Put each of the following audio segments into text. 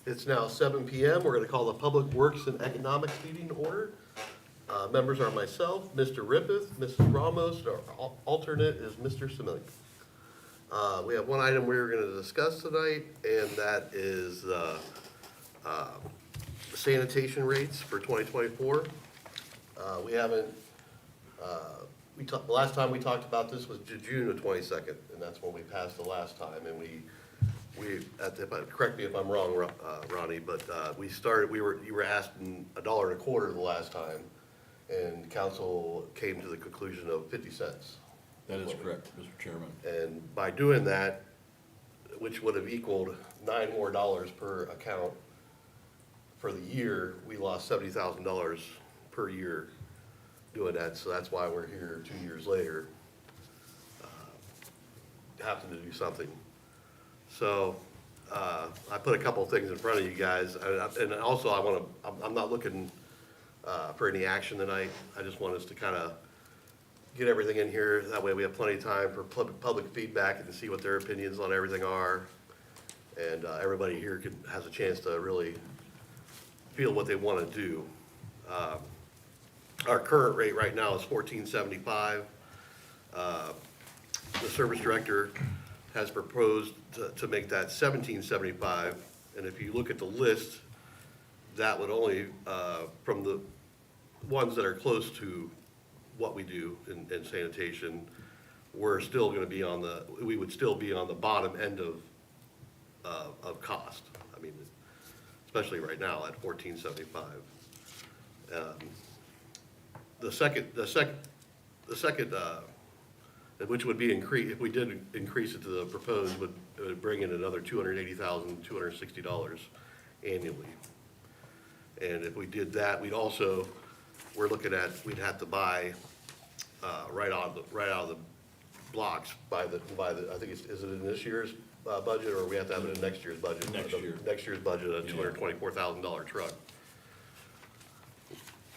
It's now 7 PM. We're going to call the Public Works and Economics meeting order. Members are myself, Mr. Rippeth, Mrs. Ramos, our alternate is Mr. Semilli. We have one item we're going to discuss tonight, and that is sanitation rates for 2024. We haven't, the last time we talked about this was June of 22nd, and that's when we passed the last time, and correct me if I'm wrong, Ronnie, but you were asking $1.25 the last time, and council came to the conclusion of 50 cents. That is correct, Mr. Chairman. And by doing that, which would have equaled $9 more per account for the year, we lost $70,000 per year doing that, so that's why we're here 2 years later, having to do something. So, I put a couple of things in front of you guys, and also I'm not looking for any action tonight. I just want us to kind of get everything in here, that way we have plenty of time for public feedback and to see what their opinions on everything are. And everybody here has a chance to really feel what they want to do. Our current rate right now is $14.75. The service director has proposed to make that $17.75, and if you look at the list, that would only, from the ones that are close to what we do in sanitation, we're still gonna be we would still be on the bottom end of cost. I mean, especially right now at $14.75. The second, which would be if we did increase it to the proposed, it would bring in another $280,260 annually. And if we did that, we'd have to buy, right out of the blocks, I think is it in this year's budget, or we have to have it in next year's budget? Next year's budget, a $224,000 truck.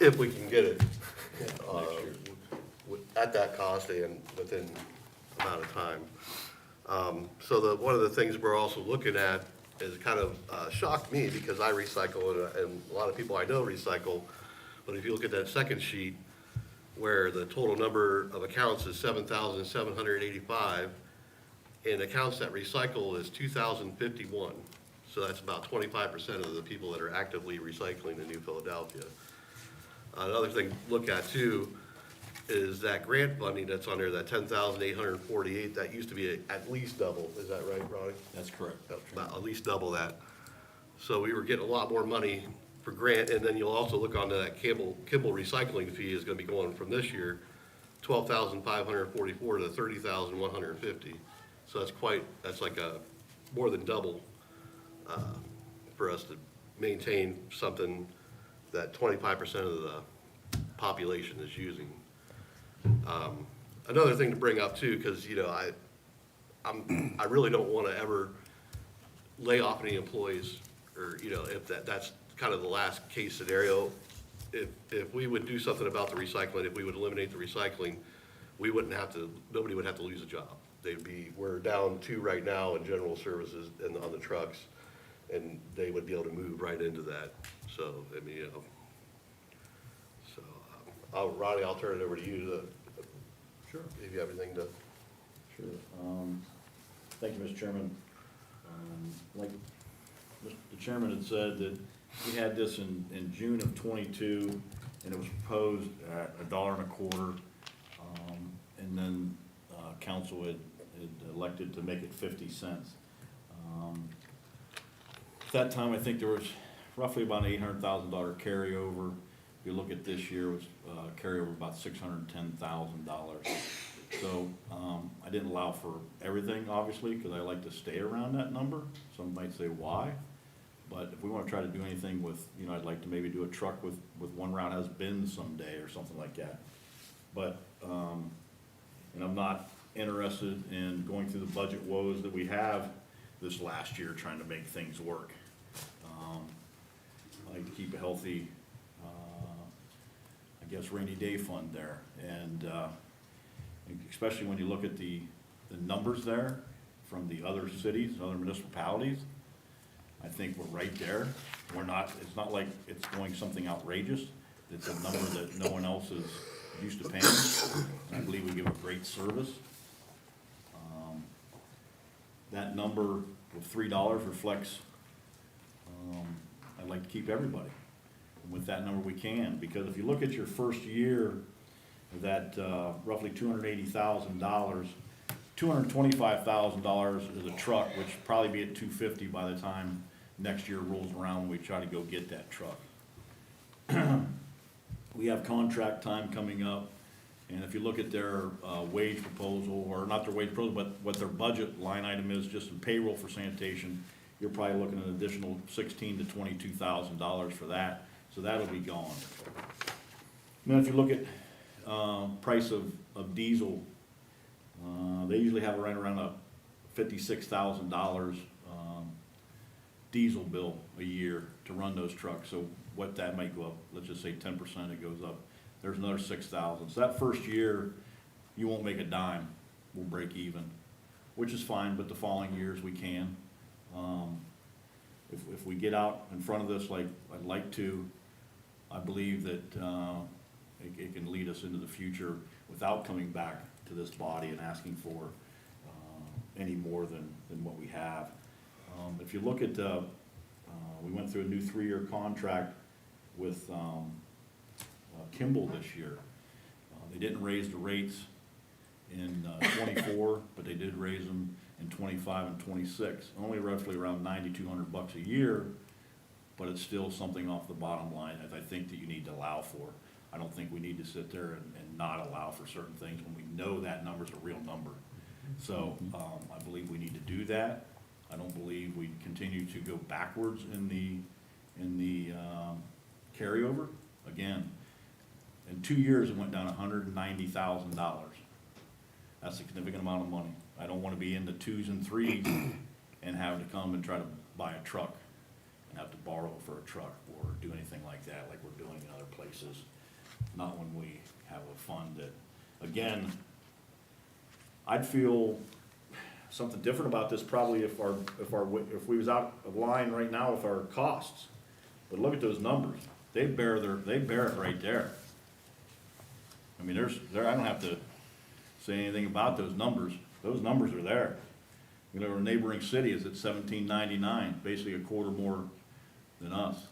If we can get it, at that cost and within amount of time. So one of the things we're also looking at is kind of shocked me, because I recycle and a lot of people I know recycle, but if you look at that second sheet where the total number of accounts is 7,785 and accounts that recycle is 2,051. So that's about 25% of the people that are actively recycling in New Philadelphia. Another thing to look at too is that grant funding that's on there, that 10,848, that used to be at least double. Is that right, Ronnie? That's correct. About at least double that. So we were getting a lot more money for grant, and then you'll also look onto that Kimball recycling fee is gonna be going from this year, 12,544 to 30,150. So that's like more than double, for us to maintain something that 25% of the population is using. Another thing to bring up too, because I really don't want to ever lay off any employees, or if that's kind of the last case scenario. If we would do something about the recycling, if we would eliminate the recycling, nobody would have to lose a job. We're down 2 right now in general services and on the trucks, and they would be able to move right into that. So I mean, Ronnie, I'll turn it over to you to Sure. give you everything to. Sure. Thank you, Mr. Chairman. Like the chairman had said, that we had this in June of '22, and it was proposed at $1.25, and then council had elected to make it 50 cents. At that time, I think there was roughly about an $800,000 carryover. If you look at this year, it was carryover about $610,000. So I didn't allow for everything, obviously, because I like to stay around that number. Some might say why, but if we want to try to do anything with, I'd like to maybe do a truck with one route has bins someday or something like that. But and I'm not interested in going through the budget woes that we have this last year trying to make things work. I like to keep a healthy, I guess, rainy day fund there, and especially when you look at the numbers there from the other cities, other municipalities, I think we're right there. We're not, it's not like it's going something outrageous. It's a number that no one else is used to paying. And I believe we give a great service. That number of $3 reflects, I'd like to keep everybody. And with that number we can, because if you look at your first year, that roughly $280,000, $225,000 is a truck, which will probably be at $250 by the time next year rolls around when we try to go get that truck. We have contract time coming up, and if you look at their wage proposal, or not their wage proposal, but what their budget line item is just in payroll for sanitation, you're probably looking at an additional $16,000 to $22,000 for that, so that'll be gone. Then if you look at price of diesel, they usually have right around a $56,000 diesel bill a year to run those trucks. So what that might go up, let's just say 10% it goes up. There's another $6,000. So that first year, you won't make a dime. We'll break even, which is fine, but the following years we can. If we get out in front of this like I'd like to, I believe that it can lead us into the future without coming back to this body and asking for any more than what we have. If you look at, we went through a new 3-year contract with Kimball this year. They didn't raise the rates in 24, but they did raise them in 25 and 26. Only roughly around $9,200 a year, but it's still something off the bottom line that I think that you need to allow for. I don't think we need to sit there and not allow for certain things when we know that number's a real number. So I believe we need to do that. I don't believe we continue to go backwards in the carryover. Again, in 2 years it went down $190,000. That's a significant amount of money. I don't want to be in the 2s and 3s and have to come and try to buy a truck and have to borrow for a truck or do anything like that, like we're doing in other places. Not when we have a fund that, again, I'd feel something different about this probably if we was out of line right now with our costs. But look at those numbers. They bear it right there. I mean, I don't have to say anything about those numbers. Those numbers are there. You know, our neighboring city is at $17.99, basically a quarter more than us.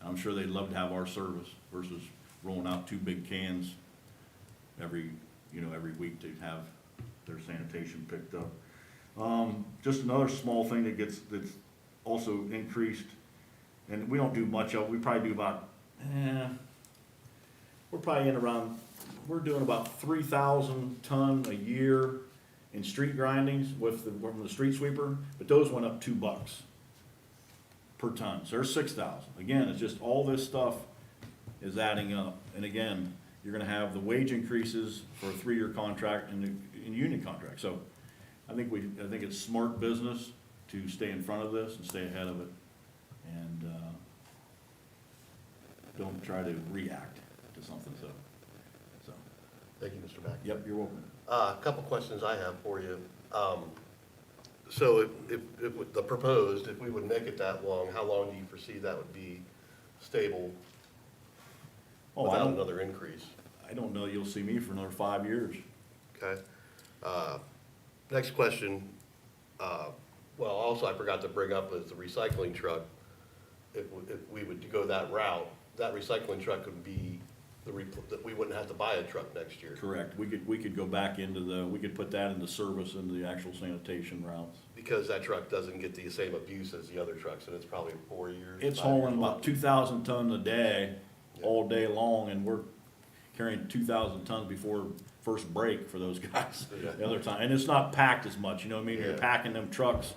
I'm sure they'd love to have our service versus rolling out 2 big cans every week to have their sanitation picked up. Just another small thing that's also increased, and we don't do much of it. We probably do about, we're doing about 3,000 ton a year in street grindings from the street sweeper, but those went up $2 per ton. So there's 6,000. Again, it's just all this stuff is adding up. And again, you're gonna have the wage increases for a 3-year contract and the union contract. So I think it's smart business to stay in front of this and stay ahead of it, and don't try to react to something. So. Thank you, Mr. Mack. Yep, you're welcome. A couple questions I have for you. So if the proposed, if we would make it that long, how long do you foresee that would be stable without another increase? I don't know. You'll see me for another 5 years. Okay. Next question. Well, also I forgot to bring up is the recycling truck. If we would go that route, that recycling truck would be that we wouldn't have to buy a truck next year. Correct. We could go back we could put that into service into the actual sanitation routes. Because that truck doesn't get the same abuse as the other trucks, and it's probably 4 years. It's hauling about 2,000 tons a day, all day long, and we're carrying 2,000 tons before first break for those guys the other time. And it's not packed as much, you know what I mean? You're packing them trucks,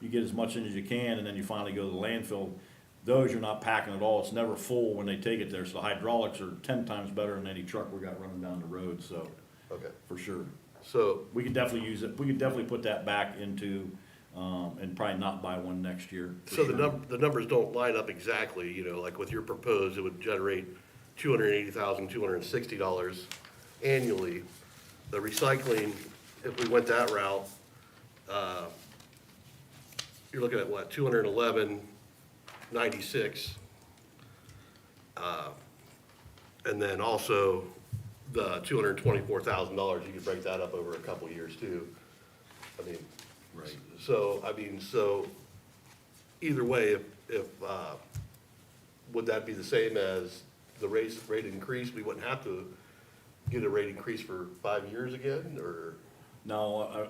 you get as much in as you can, and then you finally go to the landfill. Those you're not packing at all. It's never full when they take it there. So the hydraulics are 10 times better than any truck we got running down the road. So, for sure. So we could definitely use it. We could definitely put that back into, and probably not buy one next year. So the numbers don't line up exactly. You know, like with your proposed, it would generate $280,260 annually. The recycling, if we went that route, you're looking at what, 211.96. And then also the $224,000, you could break that up over a couple years too. I mean, Right. so either way, if would that be the same as the rate increase? We wouldn't have to get a rate increase for 5 years again, or? No,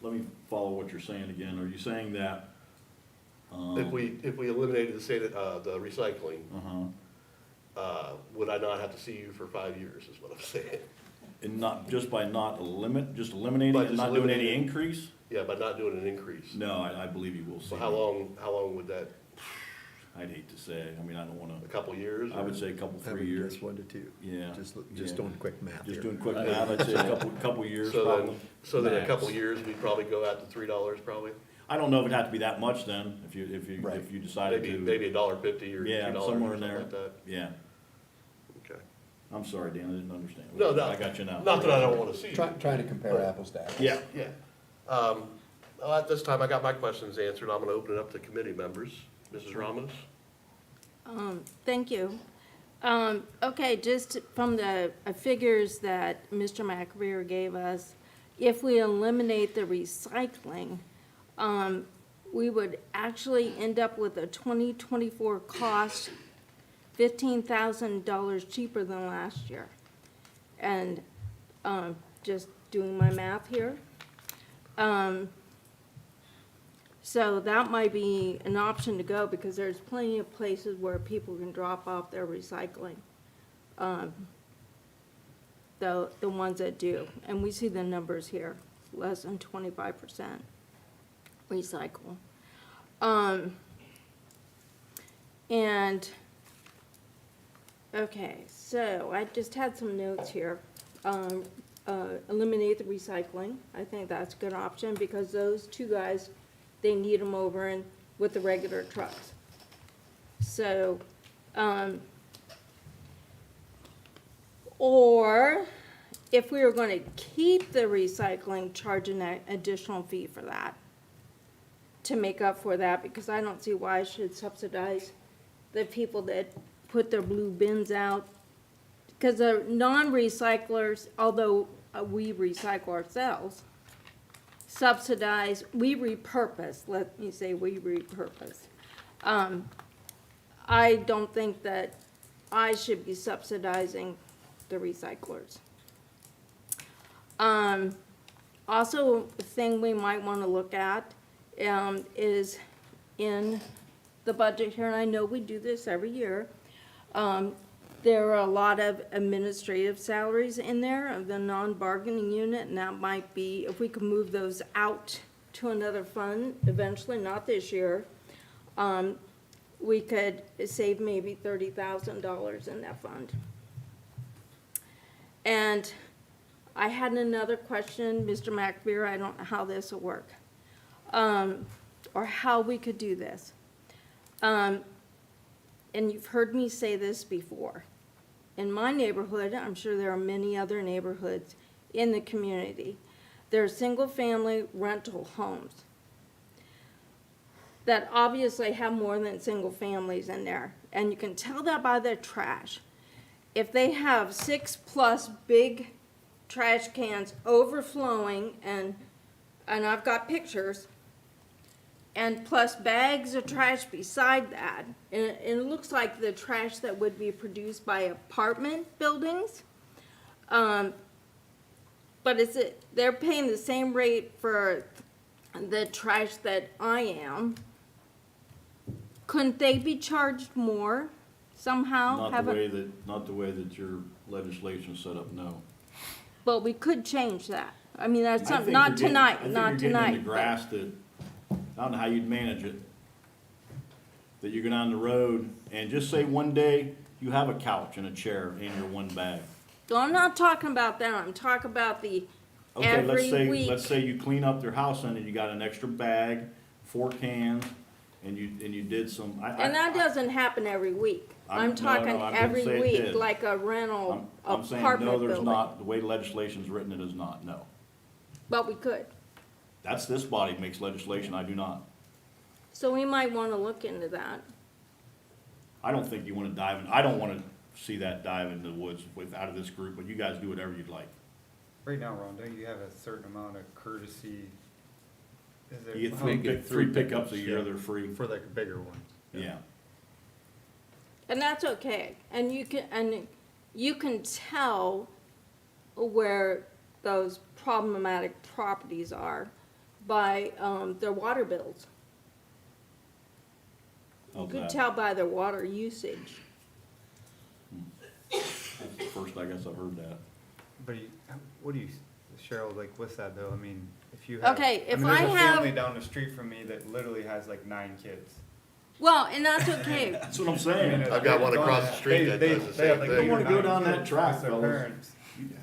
let me follow what you're saying again. Are you saying that? If we eliminated the recycling, would I not have to see you for 5 years, is what I'm saying? And not, just by not eliminating By it, just not doing any eliminating- increase? Yeah, by not doing an increase. No, I believe you will see. So how long would that, I'd hate to say, I mean, I don't wanna, a couple years? I would say a couple, I 3 would years. guess 1 to 2. Yeah. Just Yeah. doing quick math Just here. doing quick math, I'd say a couple years So probably. then a Max. couple years, we'd probably go out to $3 probably? I don't know if it'd have to be that much then, if Right. you decided to. Maybe $1.50 or Yeah, $2 or somewhere in something there. like that? Yeah. Okay. I'm sorry, Dan, I didn't understand. No, I got you now. Not that I don't wanna see you. Trying to compare apples to apples. Yeah. Yeah. Well, at this time, I got my questions answered. I'm gonna open it up to committee members. Mrs. Ramos? Thank you. Okay, just from the figures that Mr. McAveer gave us, if we eliminate the recycling, we would actually end up with a 2024 cost $15,000 cheaper than last year. And just doing my math here. So that might be an option to go, because there's plenty of places where people can drop off their recycling. The ones that do, and we see the numbers here, less than 25% recycle. And, okay, so I just had some notes here. Eliminate the recycling. I think that's a good option, because those two guys, they need them over and with the regular trucks. So, or if we were gonna keep the recycling, charge an additional fee for that to make up for that, because I don't see why I should subsidize the people that put their blue bins out. Because the non-recyclers, although we recycle ourselves, subsidize, we repurpose, let me say we repurpose. I don't think that I should be subsidizing the recyclers. Also, a thing we might want to look at is in the budget here, and I know we do this every year, there are a lot of administrative salaries in there of the non-bargaining unit, and that might be, if we could move those out to another fund eventually, not this year, we could save maybe $30,000 in that fund. And I had another question, Mr. McAveer, I don't know how this will work, or how we could do this. And you've heard me say this before. In my neighborhood, I'm sure there are many other neighborhoods in the community, there are single-family rental homes that obviously have more than single families in there. And you can tell that by their trash. If they have 6+ big trash cans overflowing, and I've got pictures, and plus bags of trash beside that. And it looks like the trash that would be produced by apartment buildings. But they're paying the same rate for the trash that I am. Couldn't they be charged more somehow? Not the way that your legislation's set up, no. But we could change that. I mean, that's I something, think not you're getting- tonight, I think not you're getting tonight. in the grass that, I don't know how you'd manage it. That you go down the road and just say one day you have a couch and a chair in your one bag. So I'm not talking about that, I'm talking about the Okay, every week. let's say you clean up your house and you got an extra bag, 4 cans, and you did some, And that doesn't happen every week. I'm no, talking I didn't every say it week, did. like a rental I'm saying, apartment no, building. there's not, the way legislation's written, it is not, no. But we could. That's this body makes legislation, I do not. So we might want to look into that. I don't think you wanna dive in, I don't wanna see that dive into the woods with, out of this group, but you guys do whatever you'd like. Right now, Ron, don't you have a certain amount of courtesy? Is there? You get how- three pickups a year, they're free, For like a bigger one. yeah. And that's okay. And you can tell where those problematic properties are by, their water bills. You How's can that? tell by their water usage. That's the first, I guess I've heard that. But what do you, Cheryl, like, what's that though? I mean, if you have. Okay, if There's I a have- family down the street from me that literally has like 9 kids. Well, and that's okay. That's what I'm saying. I've got one across the street that does the same like, thing. You wanna go 9 down that kids track, with their fellas. parents.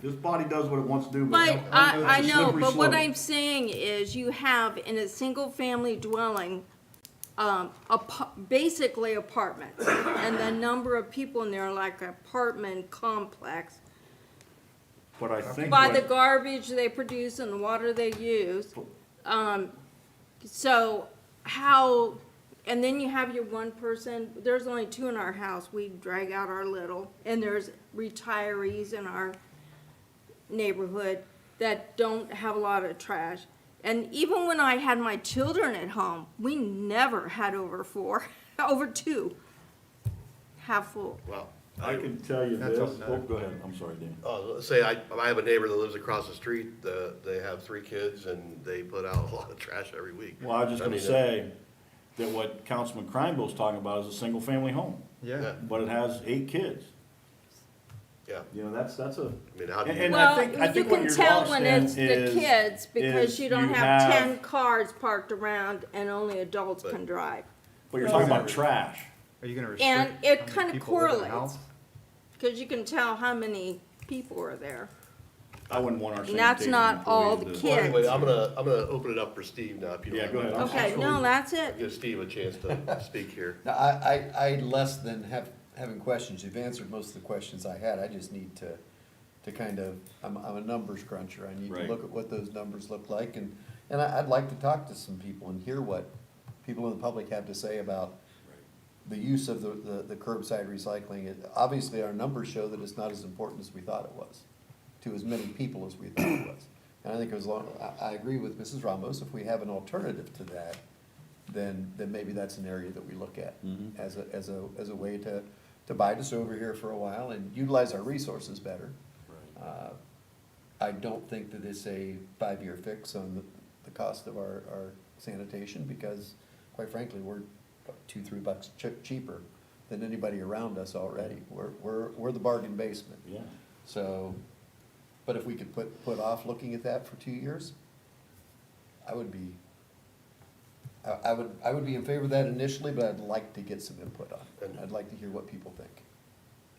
This body does what it wants to do, but. But don't- I it's a know, slippery but what slope. I'm saying is you have in a single-family dwelling, basically apartments. And the number of people in there like apartment complex. But I think By the what, garbage they produce and the water they use. So how, and then you have your one person, there's only 2 in our house, we drag out our little, and there's retirees in our neighborhood that don't have a lot of trash. And even when I had my children at home, we never had over 4, over 2 half full. Well, I can tell you That's this, all oh, done. go ahead, I'm sorry, Dan. say I have a neighbor that lives across the street, they have 3 kids and they put out a lot of trash every week. Well, I was just I gonna mean, say that what Councilman Kreinbill's talking about is a single-family home, Yeah. but it has 8 kids. Yeah, You know, that's a, I mean, how do And- you, and I Well, think- I you think what can you're tell lost when in it's the is- kids because is you don't you have have- 10 cars parked around and only adults But- can drive. but you're talking about trash. Are you gonna restrict? And it how many kinda people live in the correlates. house? Because you can tell how many people are there. I wouldn't want our And that's sanitation not all employees the to- well, anyway, kids. I'm gonna open it up for Steve now, if you don't Yeah, mind. go ahead. Okay, Absolutely. no, that's it. Give Steve a chance to speak here. Now, I less than having questions, you've answered most of the questions I had, I just need to kind of, I'm a numbers cruncher, I need to Right. look at what those numbers look like, and I'd like to talk to some people and hear what people in the public have to say about the use of the curbside recycling. Obviously, our numbers show that it's not as important as we thought it was, to as many people as we thought it was. And I think as long, I agree with Mrs. Ramos, if we have an alternative to that, then maybe that's an area that we look at as a way to bide us over here for a while and utilize our resources better. I don't think that it's a 5-year fix on the cost of our sanitation, because quite frankly, we're $2-3 cheaper than anybody around us already. We're the bargain basement. Yeah. So, but if we could put off looking at that for 2 years, I would be in favor of that initially, but I'd like to get some input on it. I'd like to hear what people think.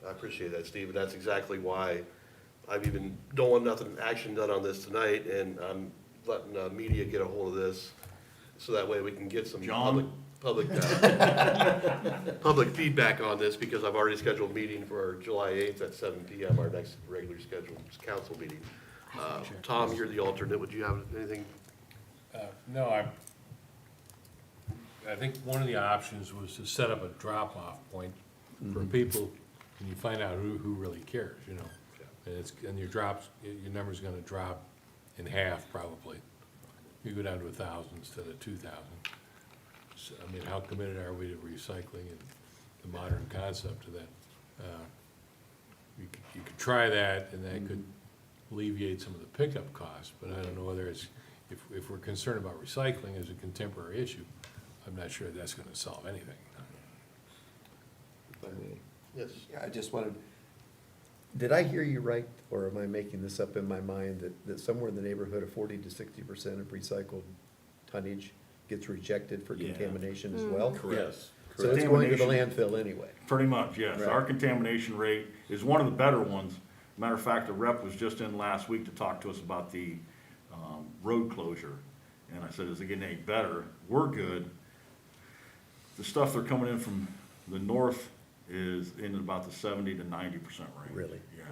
I appreciate that, Steve, and that's exactly why I've even don't want nothing action done on this tonight, and I'm letting media get a hold of this, so that way we can get some John? public feedback on this, because I've already scheduled a meeting for July 8th at 7 PM, our next regular scheduled council meeting. Tom, you're the alternate, would you have anything? No, I think one of the options was to set up a drop-off point for people, and you find out who really cares, you know? And your number's gonna drop in half probably. You go down to 1,000 instead of 2,000. So, I mean, how committed are we to recycling and the modern concept of that? You could try that, and that could alleviate some of the pickup costs, but I don't know whether it's, if we're concerned about recycling as a contemporary issue, I'm not sure that's gonna solve anything. Yes. Yeah, I just wanted, did I hear you right, or am I making this up in my mind, that somewhere in the neighborhood of 40 to 60% of recycled tonnage gets rejected for Yeah. contamination as well? Yes. So it's going to the Contamination- landfill anyway? Pretty much, yes. Right. Our contamination rate is one of the better ones. Matter of fact, the rep was just in last week to talk to us about the road closure. And I said, is it getting any better? We're good. The stuff they're coming in from the north is in about the 70 to 90% range. Really? Yeah.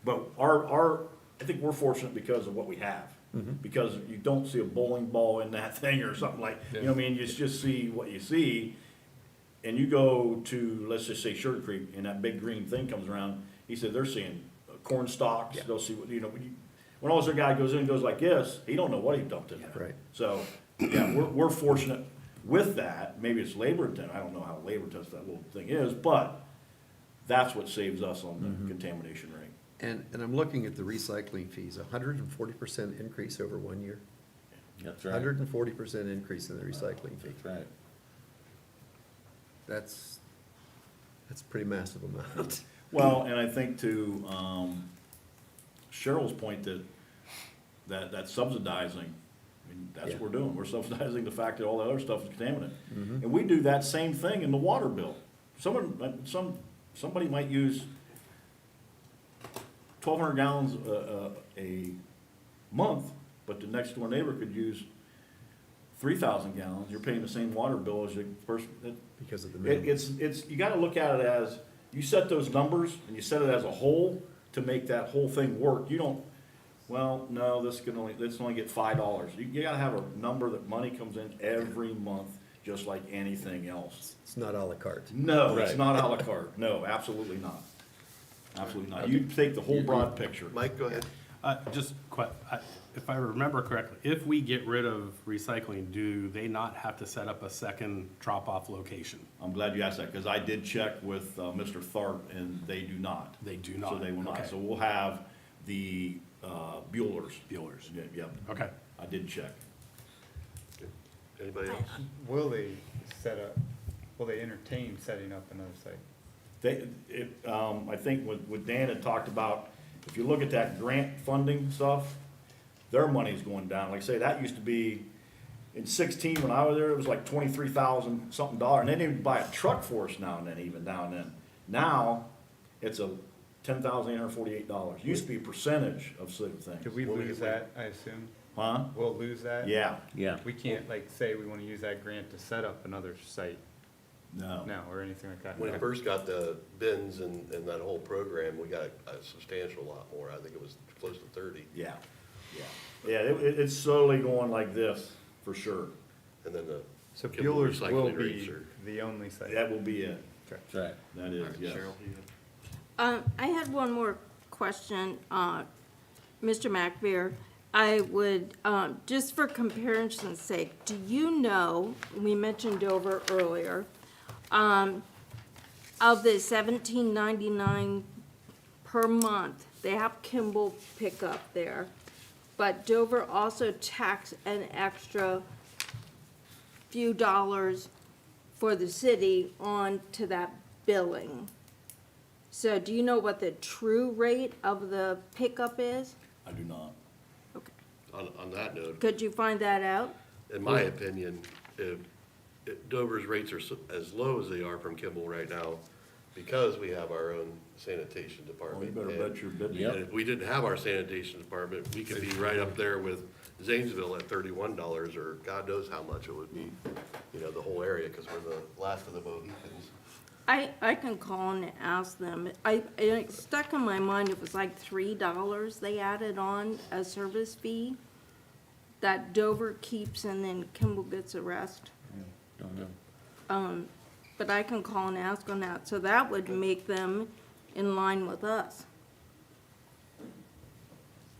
But our, I think we're fortunate because of what we have. Because you don't see a bowling ball in that thing or something like, you know what I mean? You just see what you see. And you go to, let's just say Sugar Creek, and that big green thing comes around, he said they're seeing corn stalks, they'll see what, you know, when all this guy goes in and goes like this, he don't know what he dumped in there. Right. So, yeah, we're fortunate with that, maybe it's labor intensive, I don't know how labor intensive that little thing is, but that's what saves us on the contamination rate. And I'm looking at the recycling fees, 140% increase over 1 year. That's right. 140% increase in the recycling fee. That's right. That's a pretty massive amount. Well, and I think to Cheryl's point that subsidizing, I mean, that's what we're doing. We're subsidizing the fact that all the other stuff is contaminant. And we do that same thing in the water bill. Somebody might use 1,200 gallons a month, but the next door neighbor could use 3,000 gallons. You're paying the same water bill as the person. Because of the minimum. You gotta look at it as, you set those numbers and you set it as a whole to make that whole thing work. You don't, well, no, this only get $5. You gotta have a number that money comes in every month, just like anything else. It's not à la carte. No, it's Right. not à la carte. No, absolutely not. Absolutely not. You take the whole broad picture. Mike, go ahead. If I remember correctly, if we get rid of recycling, do they not have to set up a second drop-off location? I'm glad you asked that, because I did check with Mr. Tharp, and they do not. They do So not? they will not. Okay. So we'll have the Buellers. Buellers. Yeah, Yep, Okay. I did check. Anybody else? Will they will they entertain setting up another site? I think what Dan had talked about, if you look at that grant funding stuff, their money's going down. Like I say, that used to be, in 16, when I was there, it was like 23,000 something dollars, and they didn't even buy a truck for us now and then, even now and then. Now, it's a $10,848. Used to be a percentage of certain things. Could we lose that, I assume? Huh? We'll lose that? Yeah, Yeah. We can't, like, say we wanna use that grant to set up another site no. now, or anything like that? When we Okay. first got the bins and that whole program, we got a substantial lot more. I think it was close to 30. Yeah, yeah. Yeah, it's slowly going like this, for sure. And then the So Kimball Bueller's will recycling rates be are- the only site? That will be it. That's right. That is, yes. Cheryl, you have- I had one more question, Mr. McVeer. I would, just for comparison's sake, do you know, we mentioned Dover earlier, of the $17.99 per month, they have Kimball pickup there, but Dover also tax an extra few dollars for the city on to that billing. So do you know what the true rate of the pickup is? I do not. Okay. On that note, Could you find that out? in my opinion, if Dover's rates are as low as they are from Kimball right now, because we have our own sanitation Well, you department. better and- bet your bid. Yep. And if we didn't have our sanitation department, we could be right up there with Zanesville at $31, or God knows how much it would be, you know, the whole area, because we're the last of the Mohicans. I can call and ask them. It stuck in my mind, it was like $3 they added on a service fee that Dover keeps and then Kimball gets the rest. Don't know. But I can call and ask on that, so that would make them in line with us.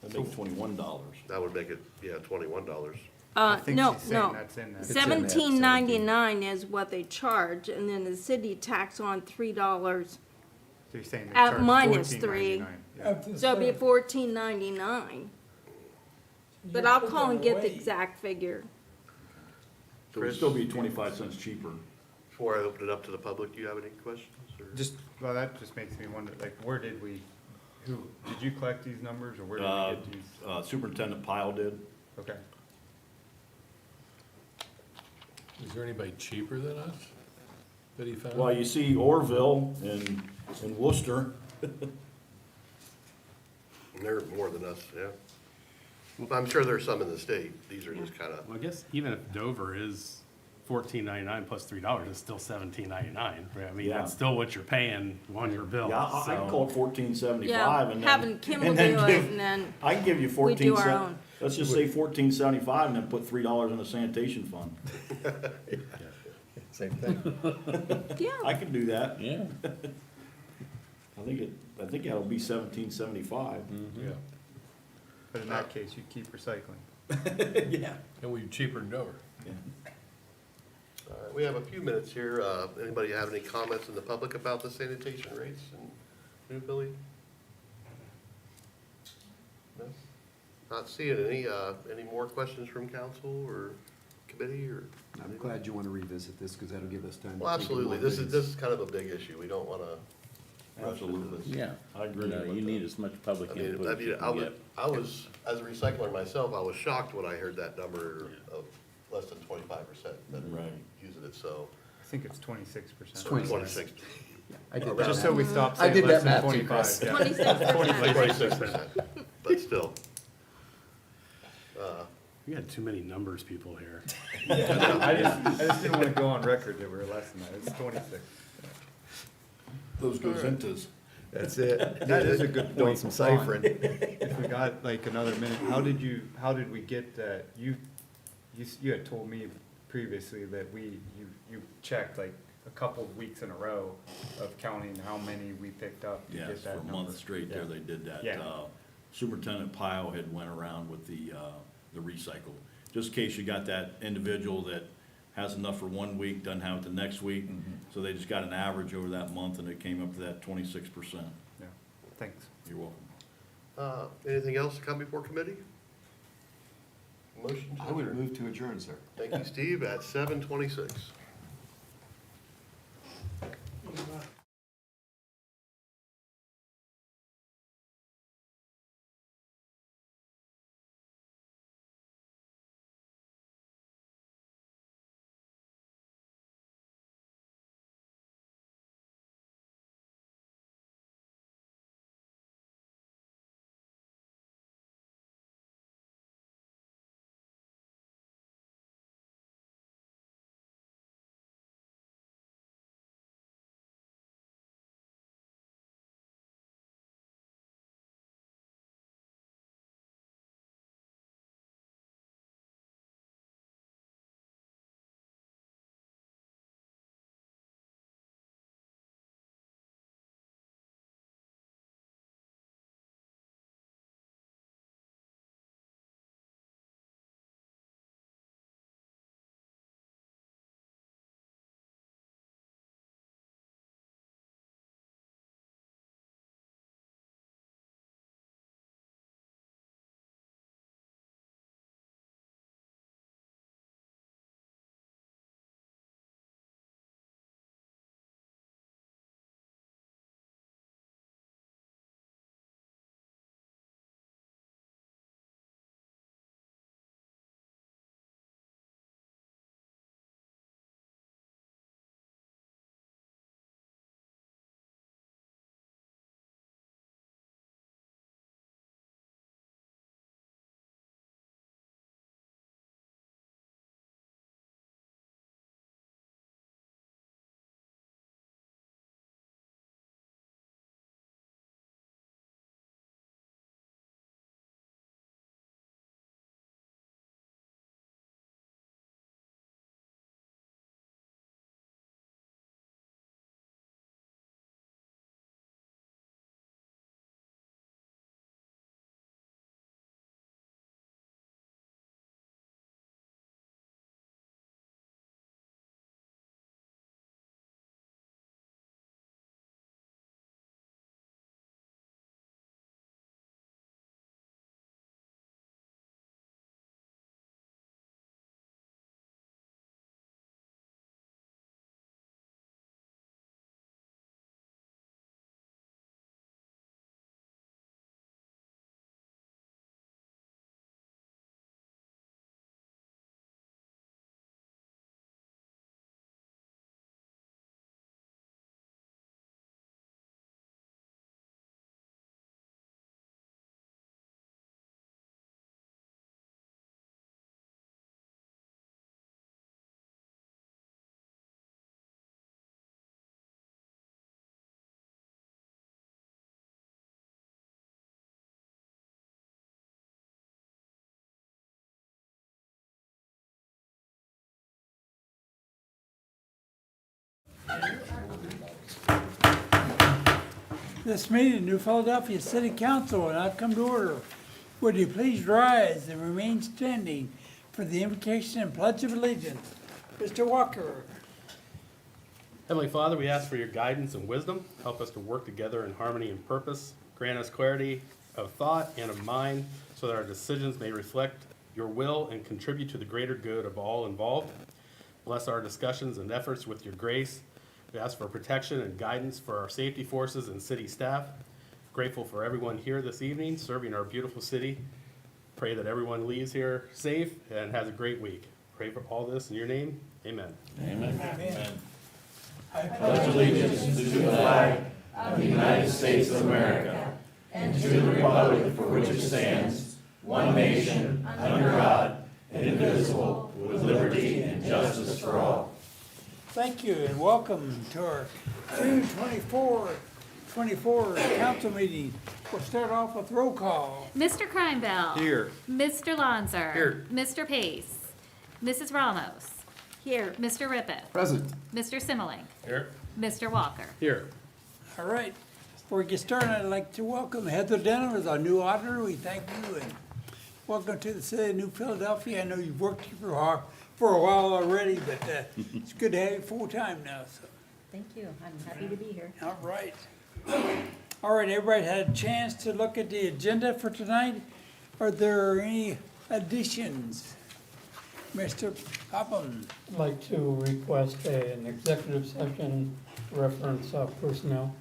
That makes $21. That would make it, yeah, $21. I think No, she's saying no. that's in there. in that $17.99 is what they charge, and then the city tax on $3, So you're saying they at charge minus $14.99. Yeah. so it'd be $14.99. But I'll call and get the exact figure. So it'd still be 25 cents cheaper. Before I open it up to the public, do you have any questions? Or- Well, that just makes me wonder, like, did you collect these numbers, or where did we get these? Superintendent Pyle did. Okay. Is there anybody cheaper than us that he found? Well, you see Orville and Worcester. They're more than us, yeah. I'm sure there's some in the state. These are just kind of, Well, I guess even if Dover is $14.99 plus $3, it's still $17.99, right? I mean, Yeah. that's still what you're paying on your bill. Yeah, I can so- call it $14.75 Yeah, and then. having Kimball and then do it, give- and then I can give you we 14 do our cent. own. Let's just say $14.75 and then put $3 in the sanitation fund. Same thing. Yeah, I can do that. Yeah. I think that'll be $17.75. Yeah, But in that case, you'd keep recycling. Yeah. and we're cheaper than Dover. All right, we have a few minutes here. Anybody have any comments in the public about the sanitation rates and New Philly? No? Not seeing any more questions from council or committee or? I'm glad you wanna revisit this, cause that'll give us time to. Well, think of absolutely. more This things. is kind of a big issue. We don't wanna rush into Absolutely. this. Yeah. I agree. You need as much public input as you I can would, get. I was, as a recycler myself, I was shocked when I heard that number of less than 25% that are Right. using it, so. I think it's 26%. It's 26. I did that Just so math. we stop I saying did less that than math too, 25. Chris. Yeah. 26%. 26%, but still. We got too many numbers people here. I just didn't wanna go on record that we were less than that, it's 26. Those goes into. That's it. That is a good Doing point. some Ron. ciphering. If we got like another minute, how did we get that, you had told me previously that you checked like a couple of weeks in a row of counting how many we picked up to Yes, get for that a number. month straight there, Yeah. they did that. Yeah. Superintendent Pyle had went around with the recycle. Just in case you got that individual that has enough for 1 week, doesn't have it the next week. So they just got an average over that month and it came up to that 26%. Yeah, thanks. You're welcome. Anything else to come before committee? Motion to I would adjourn. move to adjourn, sir. Thank you, Steve, at 7:26. This meeting of New Philadelphia City Council will now come to order. Would you please rise and remain standing for the invocation and pledge of allegiance? Mr. Walker. Heavenly Father, we ask for your guidance and wisdom. Help us to work together in harmony and purpose. Grant us clarity of thought and of mind so that our decisions may reflect your will and contribute to the greater good of all involved. Bless our discussions and efforts with your grace. We ask for protection and guidance for our safety forces and city staff. Grateful for everyone here this evening serving our beautiful city. Pray that everyone leaves here safe and has a great week. Pray for all this in your name. Amen. Amen. Amen. Pledge allegiance to the flag of the United States of America and to the republic for which it stands, one nation, under God, indivisible, with liberty and justice for all. Thank you and welcome to our June 24 council meeting. We'll start off with roll call. Mr. Kreinbell. Here. Mr. Lanzer. Here. Mr. Pace. Mrs. Ramos. Here. Mr. Rippett. Present. Mr. Simmelink. Here. Mr. Walker. Here. All right, before we get started, I'd like to welcome Heather Denham as our new auditor. We thank you and welcome to the city of New Philadelphia. I know you've worked here for a while already, but it's good to have you full-time now, so. Thank you. I'm happy to be here. All right. All right, everybody had a chance to look at the agenda for tonight. Are there any additions? Mr. Popham? I'd like to request an executive session reference personnel.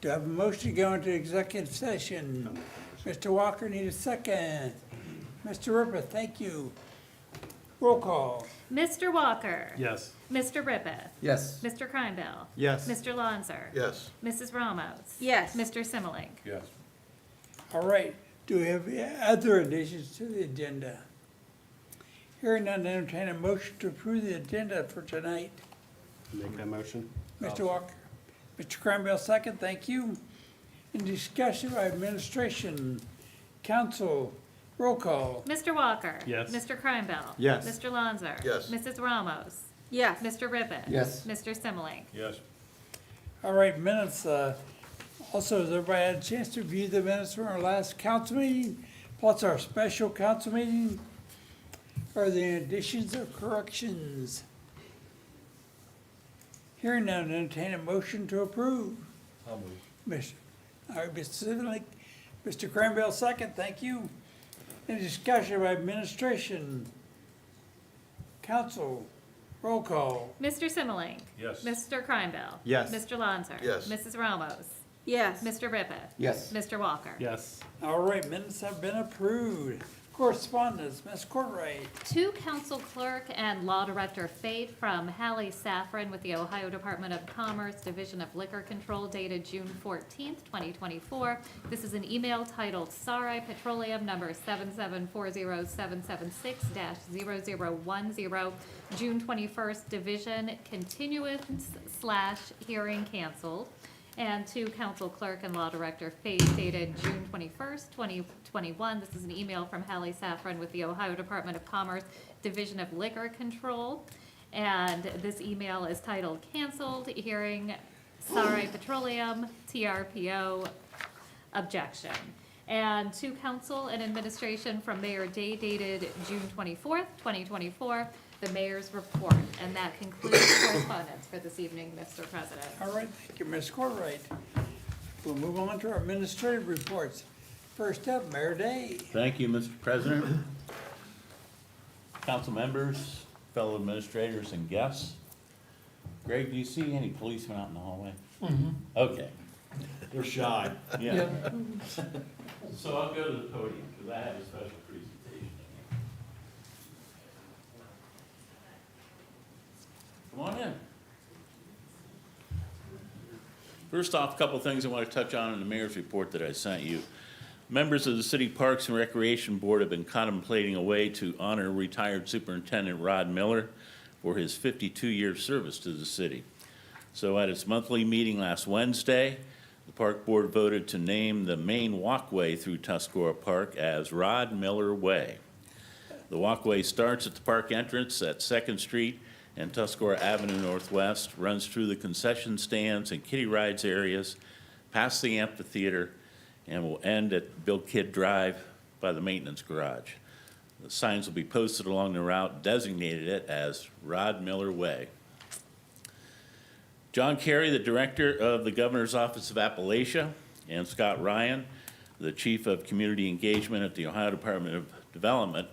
Do I have a motion to go into executive session? Mr. Walker, need a second. Mr. Rippeth, thank you. Roll call. Mr. Walker. Yes. Mr. Rippeth. Yes. Mr. Kreinbell. Yes. Mr. Lanzer. Yes. Mrs. Ramos. Yes. Mr. Simmelink. Yes. All right, do we have other additions to the agenda? Hearing none, entertain a motion to approve the agenda for tonight. Make that motion. Mr. Walker. Mr. Cranwell, second, thank you. In discussion by administration, council, roll call. Mr. Walker. Yes. Mr. Kreinbell. Yes. Mr. Lanzer. Yes. Mrs. Ramos. Yes. Mr. Rippett. Yes. Mr. Simmelink. Yes. All right, minutes, also, has everybody had a chance to review the minutes from our last council meeting, plus our special council meeting? Are there any additions or corrections? Hearing none, entertain a motion to approve. I'll move. All right, Mr. Simmelink, Mr. Cranwell, second, thank you. Any discussion by administration? Council, roll call. Mr. Simmelink. Yes. Mr. Kreinbell. Yes. Mr. Lanzer. Yes. Mrs. Ramos. Yes. Mr. Rippett. Yes. Mr. Walker. Yes. All right, minutes have been approved. Correspondence, Ms. Courtwright. To Council Clerk and Law Director Fate from Hallie Saffron with the Ohio Department of Commerce, Division of Liquor Control, dated June 14th, 2024. This is an email titled Sarai Petroleum number 7740776-0010, June 21st, Division continuance/hearing canceled. And to Council Clerk and Law Director Fate dated June 21st, 2021. This is an email from Hallie Saffron with the Ohio Department of Commerce, Division of Liquor Control. And this email is titled Canceled Hearing Sarai Petroleum TRPO Objection. And to Council and Administration from Mayor Day dated June 24th, 2024. The mayor's report, and that concludes correspondence for this evening, Mr. President. All right, thank you, Ms. Courtwright. We'll move on to our administrative reports. First up, Mayor Day. Thank you, Mr. President. Council members, fellow administrators, and guests. Greg, do you see any policemen out in the hallway? Okay, They're shy. yeah. So I'll go to the podium, because I have a special presentation. Come on in. First off, a couple of things I want to touch on in the mayor's report that I sent you. Members of the City Parks and Recreation Board have been contemplating a way to honor retired Superintendent Rod Miller for his 52-year service to the city. So at its monthly meeting last Wednesday, the Park Board voted to name the main walkway through Tuscarora Park as Rod Miller Way. The walkway starts at the park entrance at 2nd Street and Tuscarora Avenue Northwest, runs through the concession stands and kiddie rides areas, past the amphitheater, and will end at Bill Kidd Drive by the maintenance garage. The signs will be posted along the route, designated it as Rod Miller Way. John Kerry, the Director of the Governor's Office of Appalachia, and Scott Ryan, the Chief of Community Engagement at the Ohio Department of Development,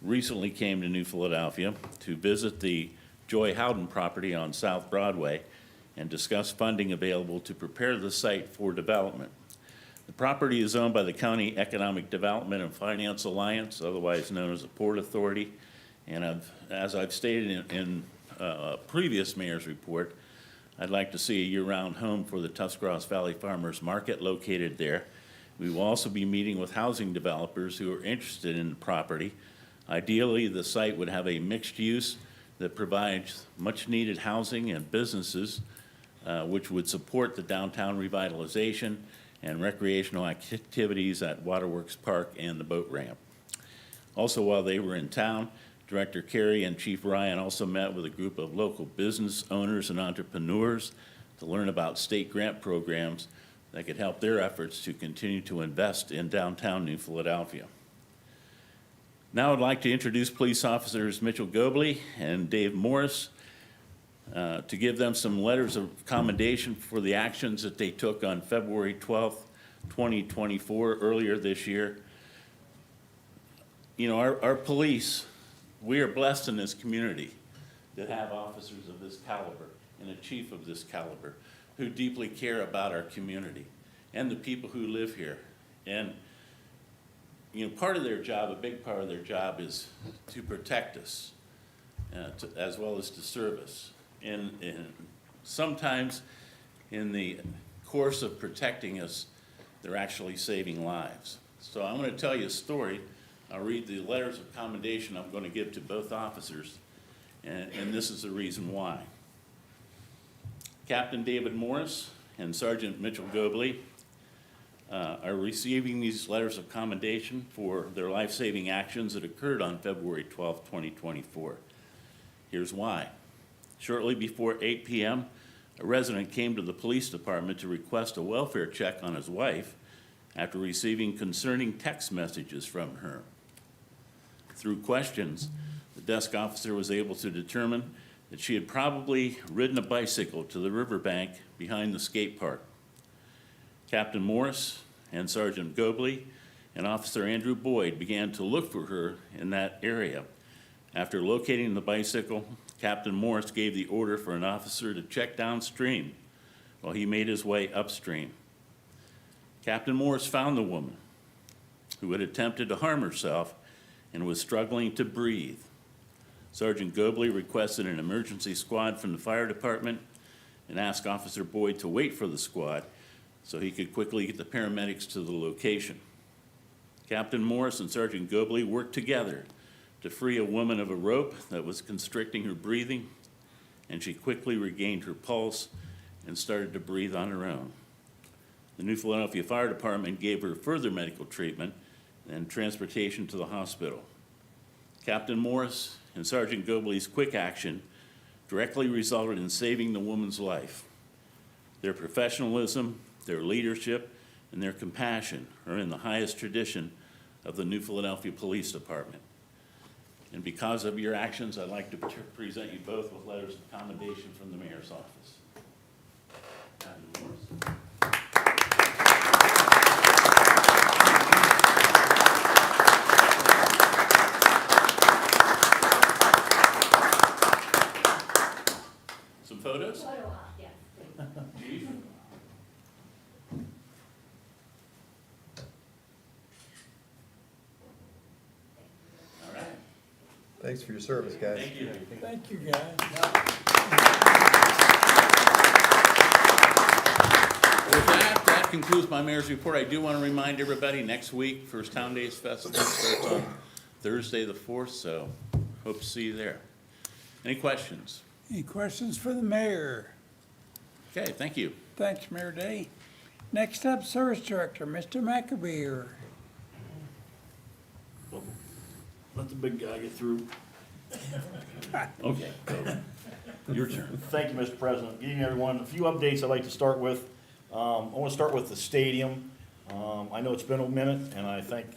recently came to New Philadelphia to visit the Joy Howden property on South Broadway and discuss funding available to prepare the site for development. The property is owned by the County Economic Development and Finance Alliance, otherwise known as the Port Authority. And as I've stated in a previous mayor's report, I'd like to see a year-round home for the Tuscarawas Valley Farmers Market located there. We will also be meeting with housing developers who are interested in the property. Ideally, the site would have a mixed use that provides much-needed housing and businesses, which would support the downtown revitalization and recreational activities at Waterworks Park and the boat ramp. Also, while they were in town, Director Kerry and Chief Ryan also met with a group of local business owners and entrepreneurs to learn about state grant programs that could help their efforts to continue to invest in downtown New Philadelphia. Now I'd like to introduce police officers Mitchell Gobley and Dave Morris to give them some letters of commendation for the actions that they took on February 12th, 2024, earlier this year. You know, our police, we are blessed in this community to have officers of this caliber and a chief of this caliber who deeply care about our community and the people who live here. And, you know, part of their job, a big part of their job is to protect us, as well as to serve us. And sometimes in the course of protecting us, they're actually saving lives. So I'm going to tell you a story. I'll read the letters of commendation I'm going to give to both officers, and this is the reason why. Captain David Morris and Sergeant Mitchell Gobley are receiving these letters of commendation for their life-saving actions that occurred on February 12, 2024. Here's why. Shortly before 8 p.m., a resident came to the police department to request a welfare check on his wife after receiving concerning text messages from her. Through questions, the desk officer was able to determine that she had probably ridden a bicycle to the riverbank behind the skate park. Captain Morris and Sergeant Gobley and Officer Andrew Boyd began to look for her in that area. After locating the bicycle, Captain Morris gave the order for an officer to check downstream while he made his way upstream. Captain Morris found the woman who had attempted to harm herself and was struggling to breathe. Sergeant Gobley requested an emergency squad from the fire department and asked Officer Boyd to wait for the squad so he could quickly get the paramedics to the location. Captain Morris and Sergeant Gobley worked together to free a woman of a rope that was constricting her breathing, and she quickly regained her pulse and started to breathe on her own. The New Philadelphia Fire Department gave her further medical treatment and transportation to the hospital. Captain Morris and Sergeant Gobley's quick action directly resulted in saving the woman's life. Their professionalism, their leadership, and their compassion are in the highest tradition of the New Philadelphia Police Department. And because of your actions, I'd like to present you both with letters of commendation from the mayor's office. Captain Morris. Some photos? Chief? All right. Thanks for your service, guys. Thank you. Thank you, guys. With that concludes my mayor's report. I do want to remind everybody, next week, First Town Days Festival starts on Thursday the 4th, so hope to see you there. Any questions? Any questions for the mayor? Okay, thank you. Thanks, Mayor Day. Next up, Service Director, Mr. McAbeer. Let the big guy get through. Okay, your turn. Thank you, Mr. President. Good evening, everyone. A few updates I'd like to start with. I want to start with the stadium. I know it's been a minute, and I thank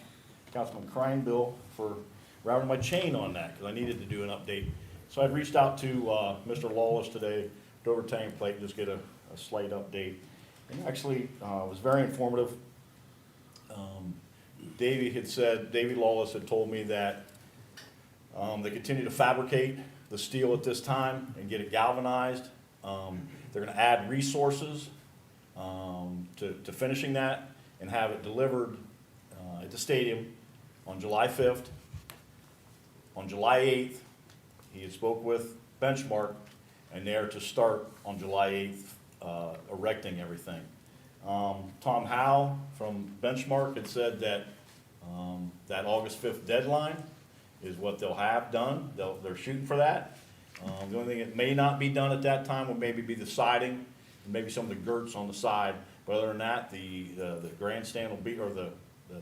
Councilman Kreinbill for routing my chain on that, because I needed to do an update. So I reached out to Mr. Lawless today, Dover Tank Plate, just get a slight update. And actually, it was very informative. Davey Lawless had told me that they continue to fabricate the steel at this time and get it galvanized. They're gonna add resources to finishing that and have it delivered at the stadium on July 5th. On July 8th, he had spoke with Benchmark, and they're to start on July 8th, erecting everything. Tom Howe from Benchmark had said that that August 5th deadline is what they'll have done. They're shooting for that. The only thing that may not be done at that time would maybe be the siding, and maybe some of the girts on the side. But other than that, the grandstand will be, or the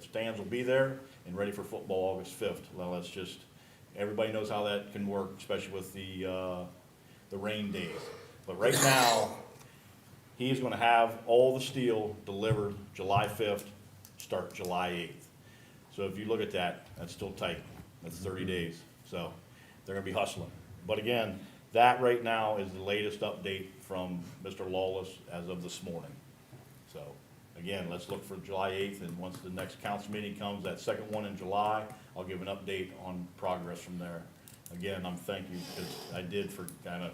stands will be there and ready for football August 5th. Well, that's just, everybody knows how that can work, especially with the rain days. But right now, he's gonna have all the steel delivered July 5th, start July 8th. So if you look at that, that's still tight. That's 30 days. So they're gonna be hustling. But again, that right now is the latest update from Mr. Lawless as of this morning. So again, let's look for July 8th, and once the next council meeting comes, that second one in July, I'll give an update on progress from there. Again, I'm thank you, because I did for kind of,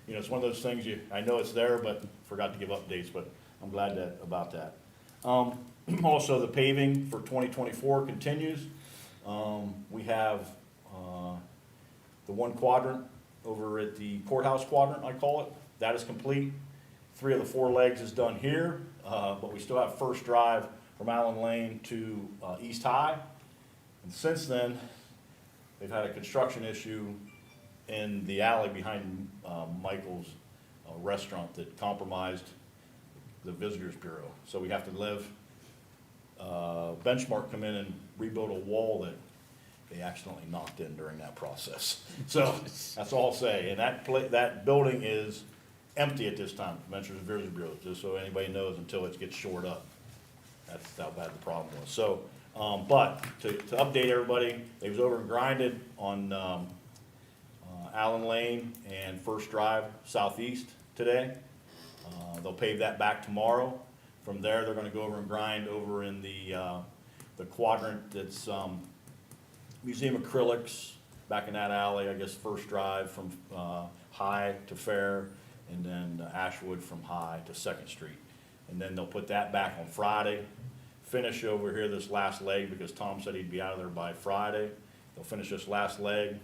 it's one of those things I know it's there, but forgot to give updates, but I'm glad about that. Also, the paving for 2024 continues. We have the one quadrant over at the courthouse quadrant, I call it. That is complete. 3 of the 4 legs is done here, but we still have First Drive from Allen Lane to East High. And since then, they've had a construction issue in the alley behind Michael's restaurant that compromised the Visitors Bureau. So we have to Benchmark come in and rebuild a wall that they accidentally knocked in during that process. So that's all I'll say. And that building is empty at this time, Visitors Bureau, just so anybody knows, until it gets shored up. That's how bad the problem was. So, but to update everybody, they was over and grinded on Allen Lane and First Drive Southeast today. They'll pave that back tomorrow. From there, they're gonna go over and grind over in the quadrant that's Museum Acrylics, back in that alley, I guess First Drive from High to Fair, and then Ashwood from High to Second Street. And then they'll put that back on Friday, finish over here this last leg, because Tom said he'd be out of there by Friday. They'll finish this last leg,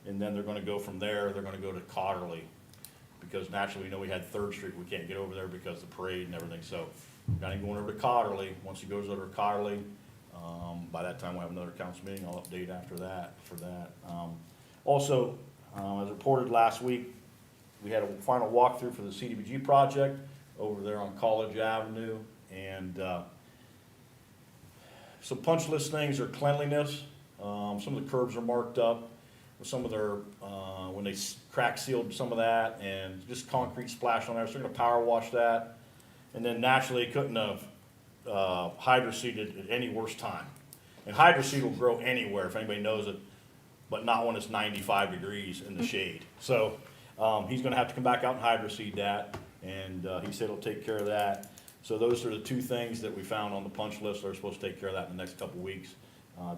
and then they're gonna go from there, they're gonna go to Cotterly, because naturally, we had Third Street, we can't get over there because of the parade and everything, so got him going over to Cotterly. Once he goes over to Cotterly, by that time we'll have another council meeting, I'll update after that, for that. Also, as reported last week, we had a final walkthrough for the CDBG project over there on College Avenue, and some punch list things are cleanliness. Some of the curbs are marked up with some of their, when they crack sealed some of that, and just concrete splash on there, so they're gonna power wash that. And then naturally, couldn't have hydroseeded at any worse time. And hydroseed will grow anywhere, if anybody knows it, but not when it's 95 degrees in the shade. So he's gonna have to come back out and hydroseed that, and he said he'll take care of that. So those are the 2 things that we found on the punch list. They're supposed to take care of that in the next couple weeks.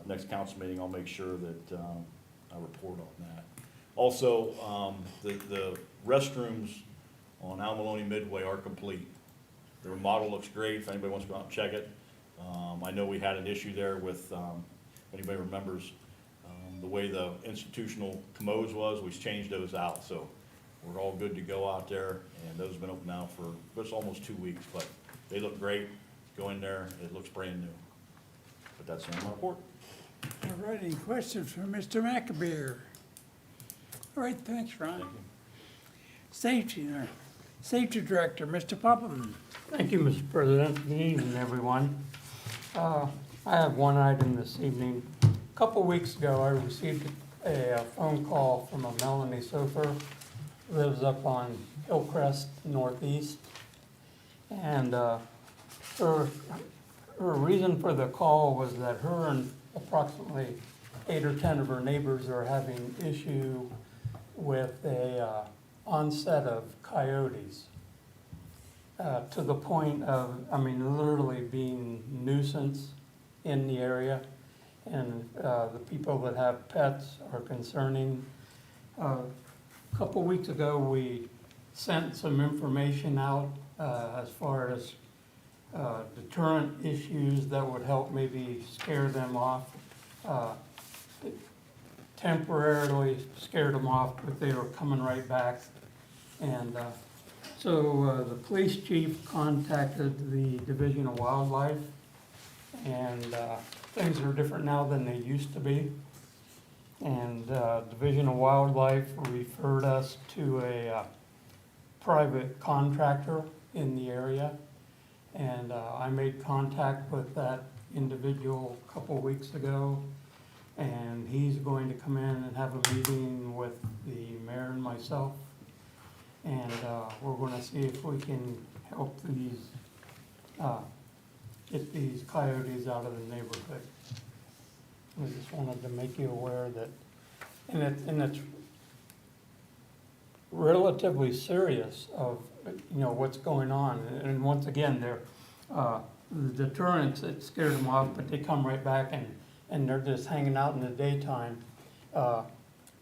Next council meeting, I'll make sure that I report on that. Also, the restrooms on Al Maloney Midway are complete. The remodel looks great, if anybody wants to go out and check it. I know we had an issue there with, if anybody remembers, the way the institutional commodes was, we changed those out, so we're all good to go out there, and those have been open now for, it's almost 2 weeks, but they look great. Go in there, it looks brand new. But that's the end of my report. All right, any questions for Mr. McAbeer? All right, thanks, Ron. Safety Director, Mr. Popham. Thank you, Mr. President. Good evening, everyone. I have one item this evening. A couple weeks ago, I received a phone call from a Melanie Sofer, who lives up on Hillcrest Northeast. And her reason for the call was that her and approximately 8 or 10 of her neighbors are having issue with a onset of coyotes. To the point of, I mean, literally being nuisance in the area. And the people that have pets are concerning. A couple weeks ago, we sent some information out as far as deterrent issues that would help maybe scare them off. Temporarily scared them off, but they were coming right back. And so the police chief contacted the Division of Wildlife, and things are different now than they used to be. And Division of Wildlife referred us to a private contractor in the area. And I made contact with that individual a couple weeks ago. And he's going to come in and have a meeting with the mayor and myself. And we're gonna see if we can help these, get these coyotes out of the neighborhood. I just wanted to make you aware that, and it's relatively serious of, you know, what's going on. And once again, the deterrents, it scared them off, but they come right back and they're just hanging out in the daytime.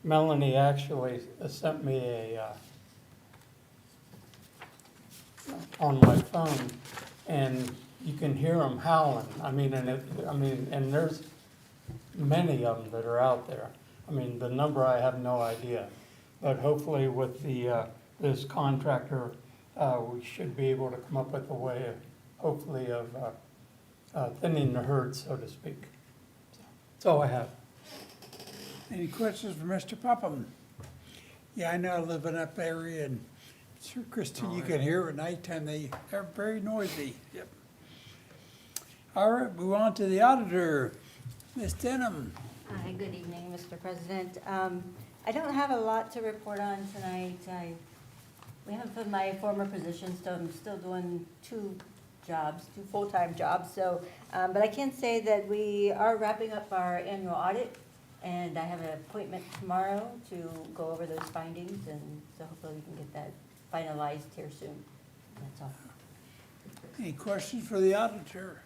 Melanie actually sent me a, on my phone, and you can hear them howling. I mean, and there's many of them that are out there. I mean, the number, I have no idea. But hopefully with the, this contractor, we should be able to come up with a way, hopefully, of thinning the herd, so to speak. That's all I have. Any questions for Mr. Popham? Yeah, I know, I live in that area, and sure, Christine, you can hear at nighttime, they're very noisy. Yep. All right, move on to the auditor, Ms. Denham. Hi, good evening, Mr. President. I don't have a lot to report on tonight. We haven't filled my former position, so I'm still doing two full-time jobs. So, but I can say that we are wrapping up our annual audit, and I have an appointment tomorrow to go over those findings, and so hopefully we can get that finalized here soon. That's all. Any questions for the auditor?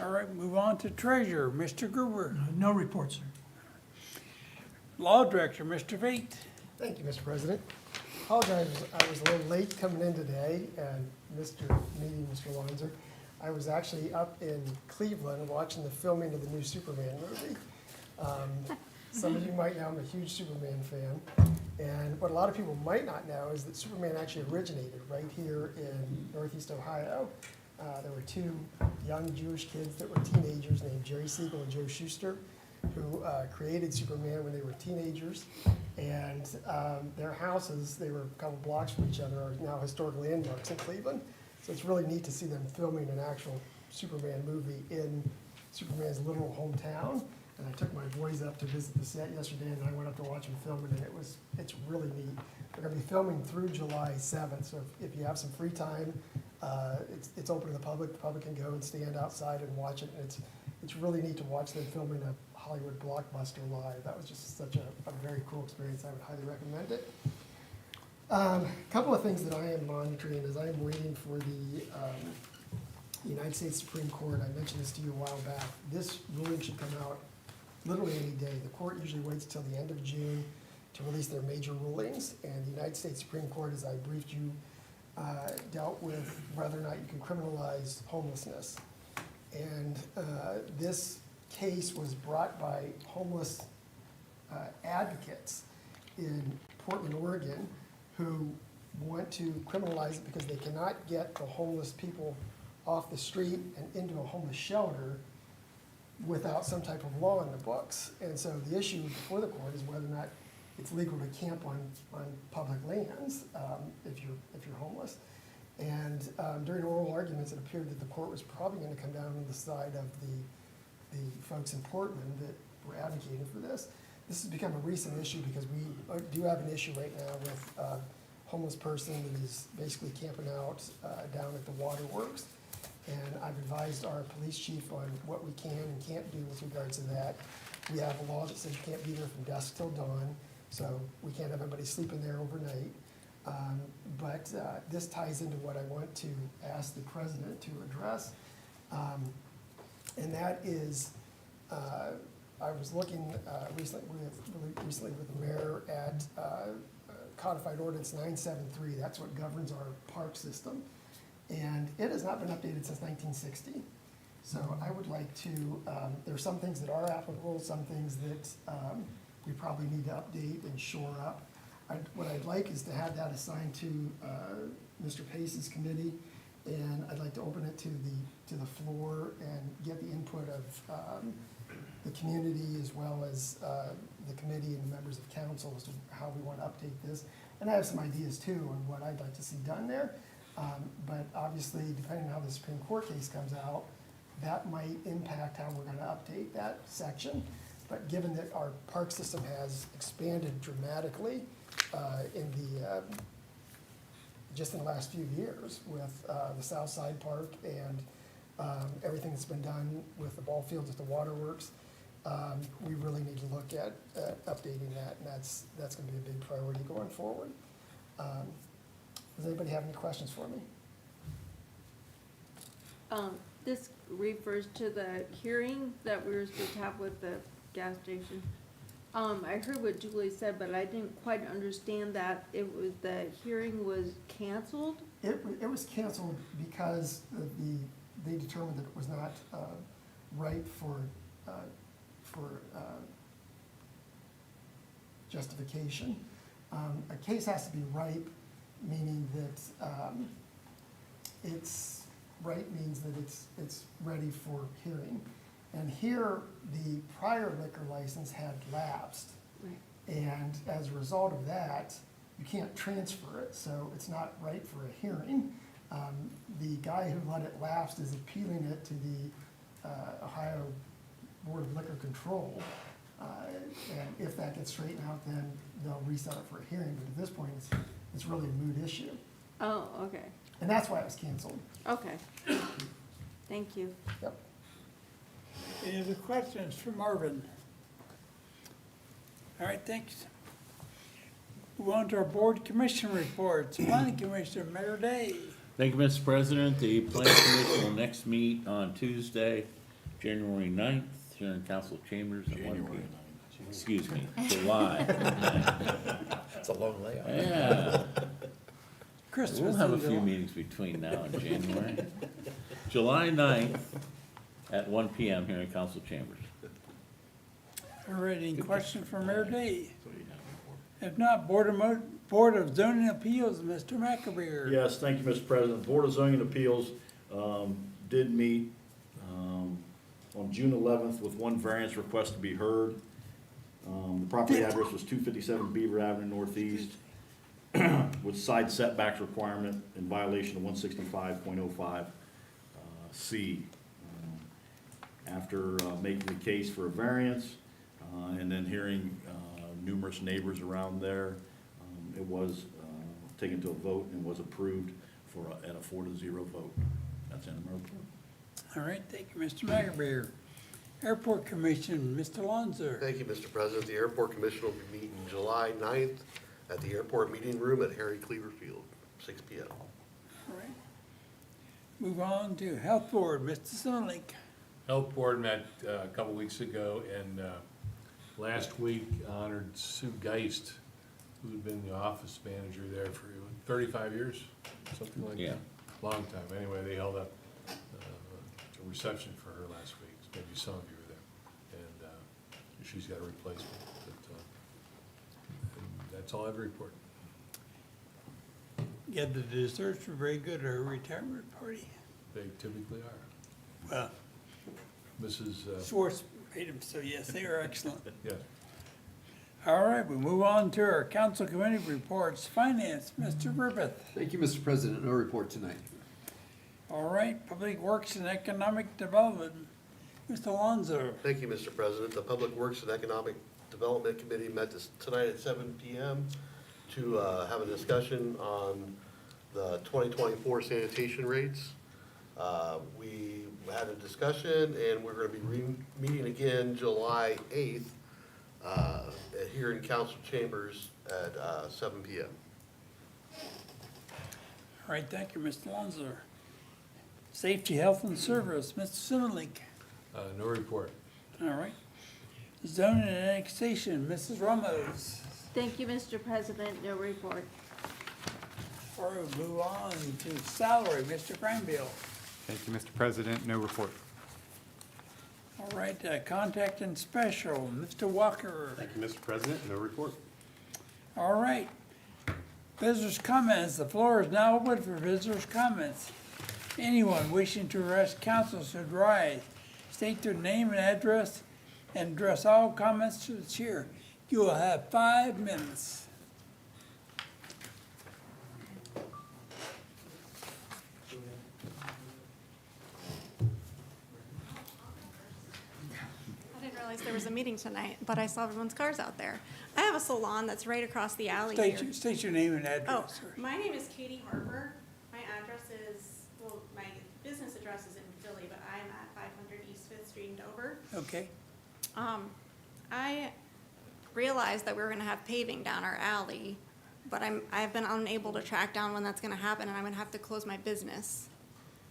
All right, move on to treasurer, Mr. Gruber. No report, sir. Law director, Mr. Vate. Thank you, Mr. President. Apologize, I was a little late coming in today and missed your meeting, Mr. Lonzer. I was actually up in Cleveland watching the filming of the new Superman movie. Some of you might know I'm a huge Superman fan. And what a lot of people might not know is that Superman actually originated right here in Northeast Ohio. There were two young Jewish kids that were teenagers named Jerry Siegel and Joe Shuster, who created Superman when they were teenagers. And their houses, they were a couple blocks from each other, are now historic landmarks in Cleveland. So it's really neat to see them filming an actual Superman movie in Superman's literal hometown. And I took my boys up to visit the set yesterday, and I went up to watch them film it, and it's really neat. They're gonna be filming through July 7th, so if you have some free time, it's open to the public can go and stand outside and watch it, and it's really neat to watch them filming a Hollywood blockbuster live. That was just such a very cool experience. I would highly recommend it. Couple of things that I am monitoring is I am waiting for the United States Supreme Court. I mentioned this to you a while back. This ruling should come out literally any day. The court usually waits till the end of June to release their major rulings, and the United States Supreme Court, as I briefed you, dealt with whether or not you can criminalize homelessness. And this case was brought by homeless advocates in Portland, Oregon, who want to criminalize it because they cannot get the homeless people off the street and into a homeless shelter without some type of law in the books. And so the issue before the court is whether or not it's legal to camp on public lands if you're homeless. And during oral arguments, it appeared that the court was probably going to come down on the side of the folks in Portland that were advocating for this. This has become a recent issue because we do have an issue right now with a homeless person that is basically camping out down at the waterworks. And I've advised our police chief on what we can and can't do with regards to that. We have a law that says you can't be there from dusk till dawn, so we can't have anybody sleeping there overnight. But this ties into what I want to ask the president to address. And that is, I was looking recently with the mayor at codified ordinance 973. That's what governs our park system. And it has not been updated since 1960. So I would like to, there are some things that are applicable, some things that we probably need to update and shore up. What I'd like is to have that assigned to Mr. Pace's committee, and I'd like to open it to the floor and get the input of the community as well as the committee and the members of council as to how we want to update this. And I have some ideas too on what I'd like to see done there. But obviously, depending on how the Supreme Court case comes out, that might impact how we're gonna update that section. But given that our park system has expanded dramatically in the, just in the last few years with the South Side Park and everything that's been done with the ball fields at the waterworks, we really need to look at updating that, and that's gonna be a big priority going forward. Does anybody have any questions for me? This refers to the hearing that we were supposed to have with the gas station. I heard what Julie said, but I didn't quite understand that the hearing was canceled? It was canceled because they determined that it was not right for justification. A case has to be ripe, meaning that it's right means that it's ready for hearing. And here, the prior liquor license had lapsed. Right. And as a result of that, you can't transfer it, so it's not right for a hearing. The guy who let it lapse is appealing it to the Ohio Board of Liquor Control. And if that gets straightened out, then they'll reset it for a hearing, but at this point, it's really a moot issue. Oh, okay, And that's why it was canceled. okay. Thank you. Yep. Any other questions for Marvin? All right, thanks. Move on to our board commission reports. Planning Commissioner, Mayor Day. Thank you, Mr. President. The Planning Commission will next meet on Tuesday, January 9th, here in council chambers at 1 p.m. Excuse me, July 9th. It's a long layout. Yeah, Christmas. we'll have a in few July. meetings between now and January. July 9th at 1 p.m. here in council chambers. All right, any questions for Mayor Day? If not, Board of Zoning Appeals, Mr. McAbeer. Yes, thank you, Mr. President. Board of Zoning Appeals did meet on June 11th with one variance request to be heard. The property address was 257 Beaver Avenue Northeast with side setbacks requirement in violation of 165.05 C. After making the case for a variance and then hearing numerous neighbors around there, it was taken to a vote and was approved at a 4-0 vote. That's in my report. All right, thank you, Mr. McAbeer. Airport Commission, Mr. Lonzer. Thank you, Mr. President. The Airport Commission will be meeting July 9th at the Airport Meeting Room at Harry Cleaver Field, 6 p.m. All right. Move on to Health Board, Mr. Sonlink. Health Board met a couple weeks ago, and last week honored Sue Geist, who'd been the office manager there for 35 years, something like that. Yeah. Long time. Anyway, they held up a reception for her last week. Maybe some of you were there. And she's got a replacement. But, and that's all I have to report. Yeah, the desserts were very good at our retirement party. They typically are. Well, Mrs. Schwartz made them, so yes, they were excellent. Yes. All right, we move on to our council committee reports. Finance, Mr. Griffith. Thank you, Mr. President. No report tonight. All right, Public Works and Economic Development, Mr. Alonso. Thank you, Mr. President. The Public Works and Economic Development Committee met tonight at 7 p.m. to have a discussion on the 2024 sanitation rates. We had a discussion, and we're gonna be meeting again July 8th, here in council chambers at 7 PM. All right, thank you, Mr. Lonzer. Safety, Health, and Service, Mr. Simmerlink. No report. All right. Zoning and Annexation, Mrs. Ramos. Thank you, Mr. President, no report. Or move on to salary, Mr. Granville. Thank you, Mr. President. No report. All right, Contact and Special, Mr. Walker. Thank you, Mr. President, no report. All right. Visitors' comments, the floor is now open for visitors' comments. Anyone wishing to address council should rise, state their name and address, and address all comments to the chair. You will have 5 minutes. I didn't realize there was a meeting tonight, but I saw everyone's cars out there. I have a salon that's right across the alley here. State your name and Oh, address. sir. my name is Katie Harper. My address is, well, my business address is in Philly, but I'm at 500 East Fifth Street in Dover. Okay. I realized that we were gonna have paving down our alley, but I've been unable to track down when that's gonna happen, and I'm gonna have to close my business.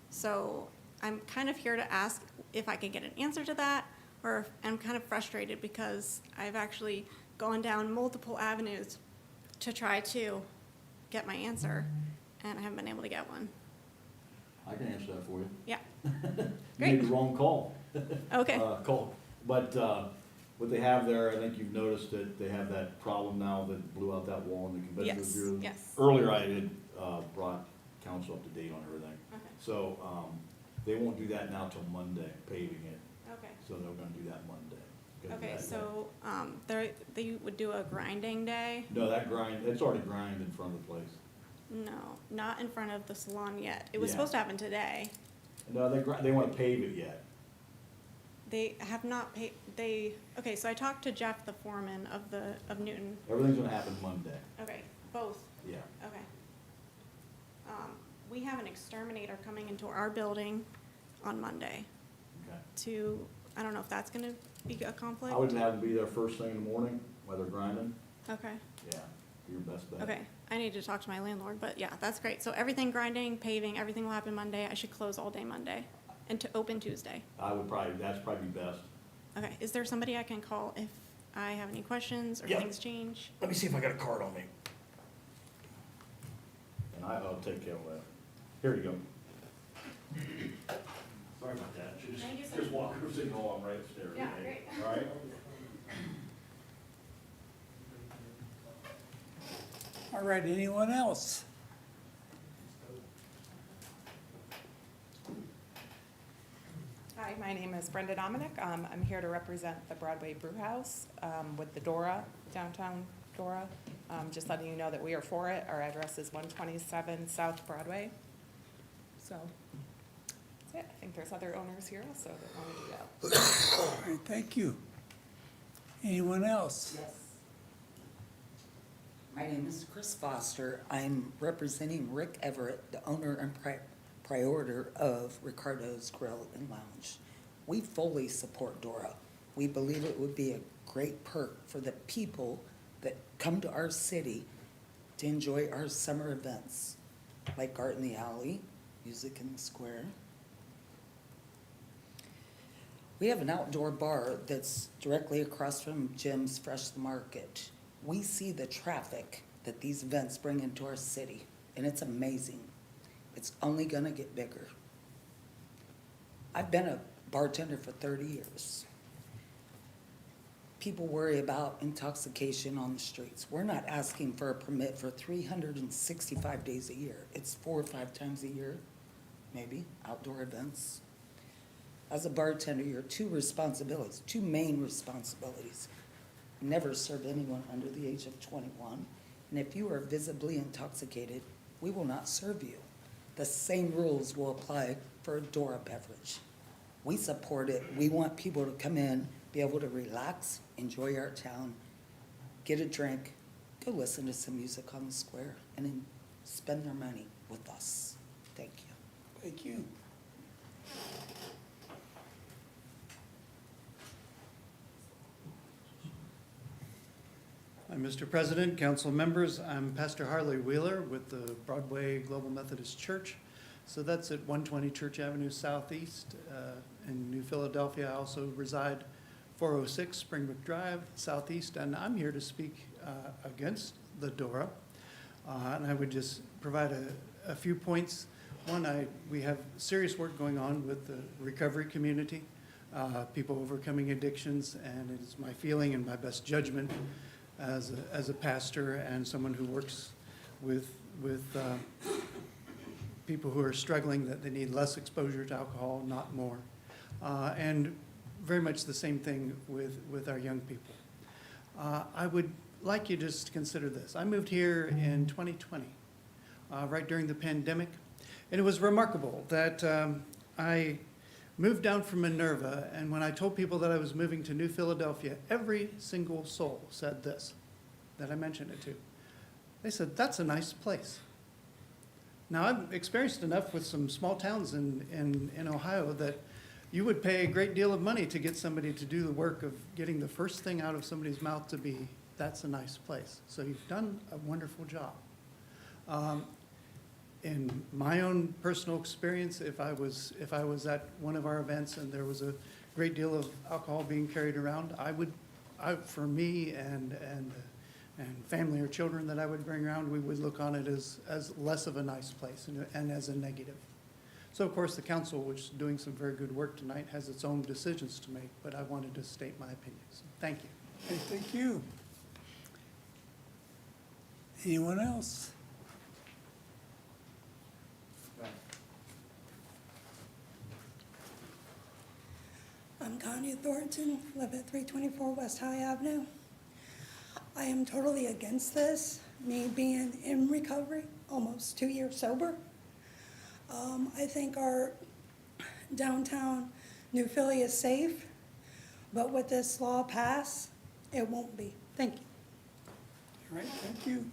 So I'm kind of here to ask if I could get an answer to that, or I'm kind of frustrated because I've actually gone down multiple avenues to try to get my answer, and I haven't been able to get one. I can answer that for you. Yeah, You Great. made the wrong call. okay, Call. But, what they have there, I think you've noticed that they have that problem now that blew out that wall in the convention yes, center. yes. Earlier, I had, brought council up to date on everything. Okay, So, they won't do that now till Monday, paving it, okay. so they're gonna do that Monday. 'Cause Okay, that- so, they would do a grinding day? No, that grind, it's already grind in front of the place. No, not in front of the salon yet. It was Yeah. supposed to happen today. No, they wanna pave it yet. They have not paid, okay, so I talked to Jeff, the foreman of Newton. Everything's gonna happen Monday, Okay, both, yeah. okay. We have an exterminator coming into our building on Monday Okay. I don't know if that's gonna be a conflict? I would have them be there first thing in the morning while they're grinding, Okay, yeah, do your best bet. okay. I need to talk to my landlord, but yeah, that's great. So everything grinding, paving, everything will happen Monday. I should close all day Monday and to open Tuesday. That's probably best. Okay, is there somebody I can call if I have any questions or Yep. things change? Let me see if I got a card on me. And I'll take care of that. Here you go. Sorry about that. Thank you, sir. Just walk over, sitting on right upstairs. Yeah, okay? great. All right? All right, anyone else? Hi, my name is Brenda Dominic. I'm here to represent the Broadway Brew House with the Dora, downtown Dora. Just letting you know that we are for it. Our address is 127 South Broadway. So, that's it. I think there's other owners here also that want to do that. All right, thank you. Anyone else? Yes. My name is Chris Foster. I'm representing Rick Everett, the owner and proprietor of Ricardo's Grill and Lounge. We fully support Dora. We believe it would be a great perk for the people that come to our city to enjoy our summer events, like Art in the Alley, Music in the Square. We have an outdoor bar that's directly across from Jim's Fresh Market. We see the traffic that these events bring into our city, and it's amazing. It's only gonna get bigger. I've been a bartender for 30 years. People worry about intoxication on the streets. We're not asking for a permit for 365 days a year. It's 4 or 5 times a year, maybe, outdoor events. As a bartender, you have two main responsibilities. Never serve anyone under the age of 21. And if you are visibly intoxicated, we will not serve you. The same rules will apply for a Dora beverage. We support it. We want people to come in, be able to relax, enjoy our town, get a drink, go listen to some music on the square, and then spend their money with us. Thank you. Thank you. Mr. President, council members, I'm Pastor Harley Wheeler with the Broadway Global Methodist Church. So that's at 120 Church Avenue Southeast in New Philadelphia. I also reside 406 Springbrook Drive Southeast, and I'm here to speak against the DORA. And I would just provide a few points. One, we have serious work going on with the recovery community, people overcoming addictions, and it is my feeling and my best judgment as a pastor and someone who works with people who are struggling, that they need less exposure to alcohol, not more. And very much the same thing with our young people. I would like you just to consider this. I moved here in 2020, right during the pandemic, and it was remarkable that I moved down from Minerva, and when I told people that I was moving to New Philadelphia, every single soul said this, that I mentioned it to. They said, "That's a nice place." Now, I've experienced enough with some small towns in Ohio that you would pay a great deal of money to get somebody to do the work of getting the first thing out of somebody's mouth to be, "That's a nice place." So you've done a wonderful job. In my own personal experience, if I was at one of our events and there was a great deal of alcohol being carried around, for me and family or children that I would bring around, we would look on it as less of a nice place and as a negative. So of course the council, which is doing some very good work tonight, has its own decisions to make, but I wanted to state my opinions. Thank you. Okay, thank you. Anyone else? I'm Connie Thornton, live at 324 West High Avenue. I am totally against this, me being in recovery, almost 2 years sober. I think our downtown New Philly is safe, but with this law passed, it won't be. Thank you. All right, thank you.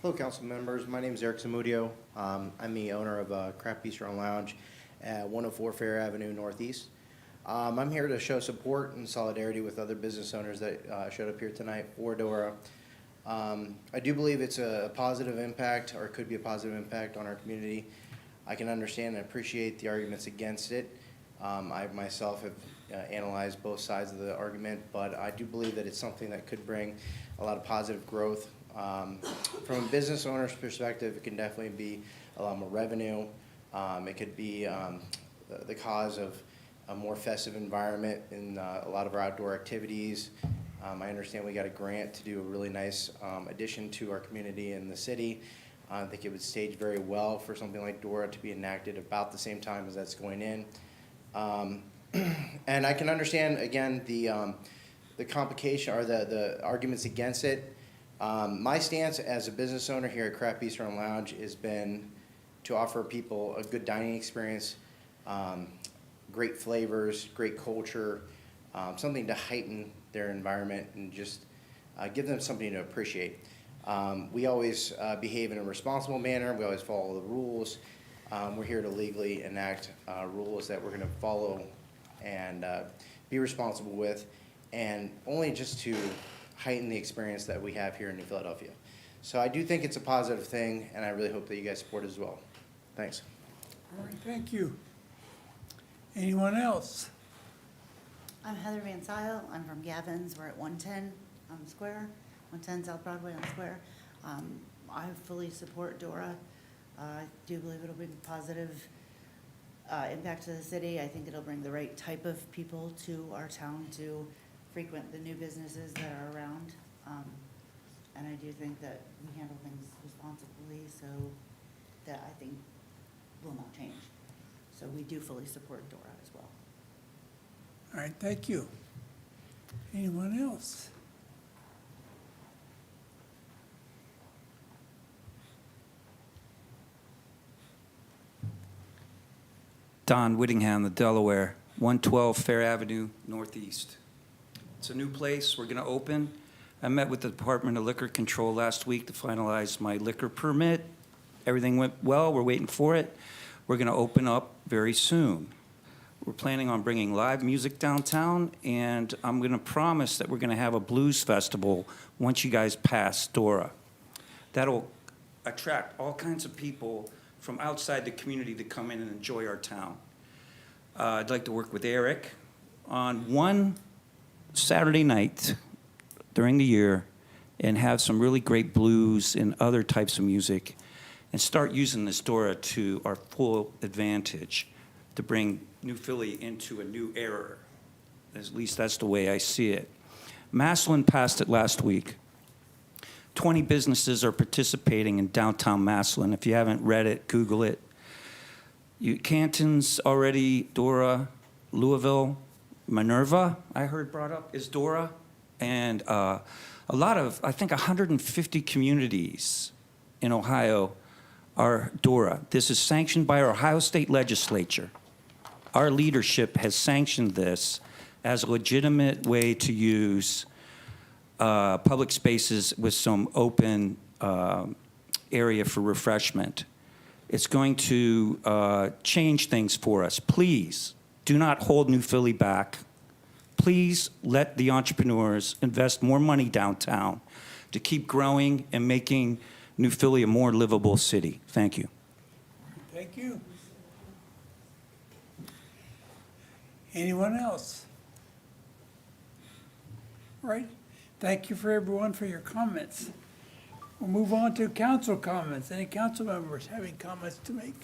Hello, council members. My name is Eric Zamudio. I'm the owner of Craft Bistro and Lounge at 104 Fair Avenue Northeast. I'm here to show support and solidarity with other business owners that showed up here tonight for DORA. I do believe it's a positive impact, or it could be a positive impact on our community. I can understand and appreciate the arguments against it. I myself have analyzed both sides of the argument, but I do believe that it's something that could bring a lot of positive growth. From a business owner's perspective, it can definitely be a lot more revenue. It could be the cause of a more festive environment in a lot of our outdoor activities. I understand we got a grant to do a really nice addition to our community in the city. I think it would stage very well for something like DORA to be enacted about the same time as that's going in. And I can understand, again, the complication or the arguments against it. My stance as a business owner here at Craft Bistro and Lounge has been to offer people a good dining experience, great flavors, great culture, something to heighten their environment and just give them something to appreciate. We always behave in a responsible manner. We always follow the rules. We're here to legally enact rules that we're going to follow and be responsible with, and only just to heighten the experience that we have here in New Philadelphia. So I do think it's a positive thing, and I really hope that you guys support it as well. Thanks. All right, thank you. Anyone else? I'm Heather Van Sile. I'm from Gavin's. We're at 110 on Square, 110 South Broadway on Square. I fully support DORA. I do believe it'll bring positive impact to the city. I think it'll bring the right type of people to our town to frequent the new businesses that are around. And I do think that we handle things responsibly, so that I think will not change. So we do fully support DORA as well. All right, thank you. Anyone else? Don Whittingham, the Delaware, 112 Fair Avenue Northeast. It's a new place we're going to open. I met with the Department of Liquor Control last week to finalize my liquor permit. Everything went well. We're waiting for it. We're going to open up very soon. We're planning on bringing live music downtown, and I'm going to promise that we're going to have a blues festival once you guys pass Dora. That'll attract all kinds of people from outside the community to come in and enjoy our town. I'd like to work with Eric on one Saturday night during the year and have some really great blues and other types of music and start using this Dora to our full advantage to bring New Philly into a new era. At least that's the way I see it. Massillon passed it last week. 20 businesses are participating in downtown Massillon. If you haven't read it, Google it. Canton's already, Dora, Louisville, Minerva, I heard brought up, is Dora. And a lot of, I think 150 communities in Ohio are Dora. This is sanctioned by our Ohio State Legislature. Our leadership has sanctioned this as a legitimate way to use public spaces with some open area for refreshment. It's going to change things for us. Please do not hold New Philly back. Please let the entrepreneurs invest more money downtown to keep growing and making New Philly a more livable city. Thank you. Thank you. Anyone else? All right. Thank you for everyone for your comments. We'll move on to council comments. Any council members having comments to make?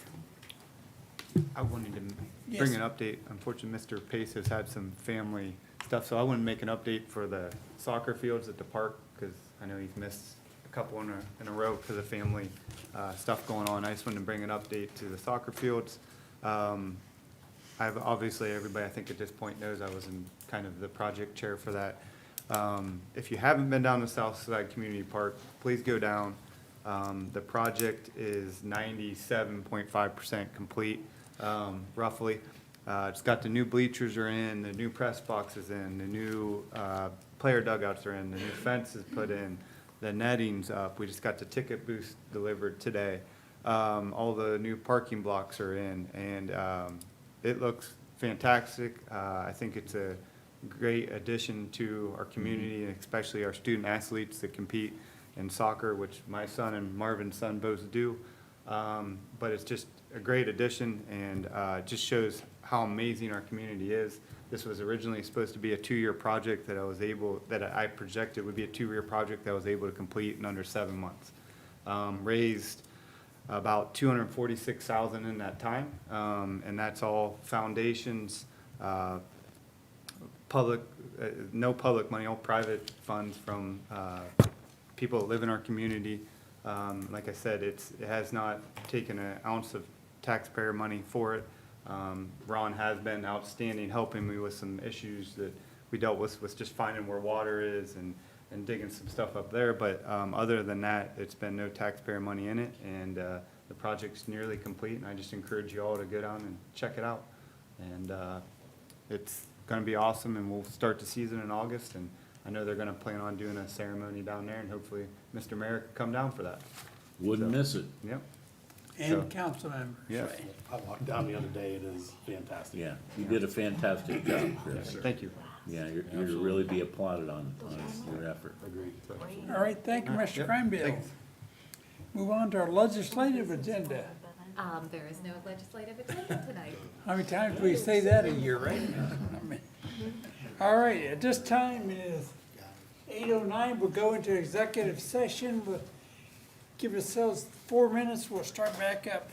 I wanted to Yes. bring an update. Unfortunately, Mr. Pace has had some family stuff, so I want to make an update for the soccer fields at the park, because I know he's missed a couple in a row because of family stuff going on. I just wanted to bring an update to the soccer fields. I've obviously, everybody I think at this point knows I was in kind of the project chair for that. If you haven't been down to Southside Community Park, please go down. The project is 97.5% complete, roughly. It's got the new bleachers are in, the new press box is in, the new player dugouts are in, the new fence is put in, the netting's up. We just got the ticket booth delivered today. All the new parking blocks are in, and it looks fantastic. I think it's a great addition to our community, and especially our student athletes that compete in soccer, which my son and Marvin's son both do. But it's just a great addition, and it just shows how amazing our community is. This was originally supposed to be a 2-year project that I projected would be a 2-year project that I was able to complete in under 7 months. Raised about $246,000 in that time, and that's all foundations, public, no public money, all private funds from people that live in our community. Like I said, it has not taken an ounce of taxpayer money for it. Ron has been outstanding, helping me with some issues that we dealt with just finding where water is and digging some stuff up there. But other than that, it's been no taxpayer money in it, and the project's nearly complete, and I just encourage you all to go down and check it out. And it's gonna be awesome, and we'll start the season in August, and I know they're gonna plan on doing a ceremony down there, and hopefully Mr. Mayor can come down for that. Wouldn't miss it. Yep. And So- council members. Yes. I walked down the other day, it is fantastic. Yeah, you did a fantastic job, Chris. Thank you. Yeah, you're to really be applauded on your effort. Agreed. All right, thank you, Mr. Yep, Cranbill. thanks. Move on to our legislative agenda. There is no legislative agenda tonight. How many times do we say that a year, right? All right, at this time it is 8:09. We'll go into executive session. We'll give ourselves 4 minutes. We'll start back up.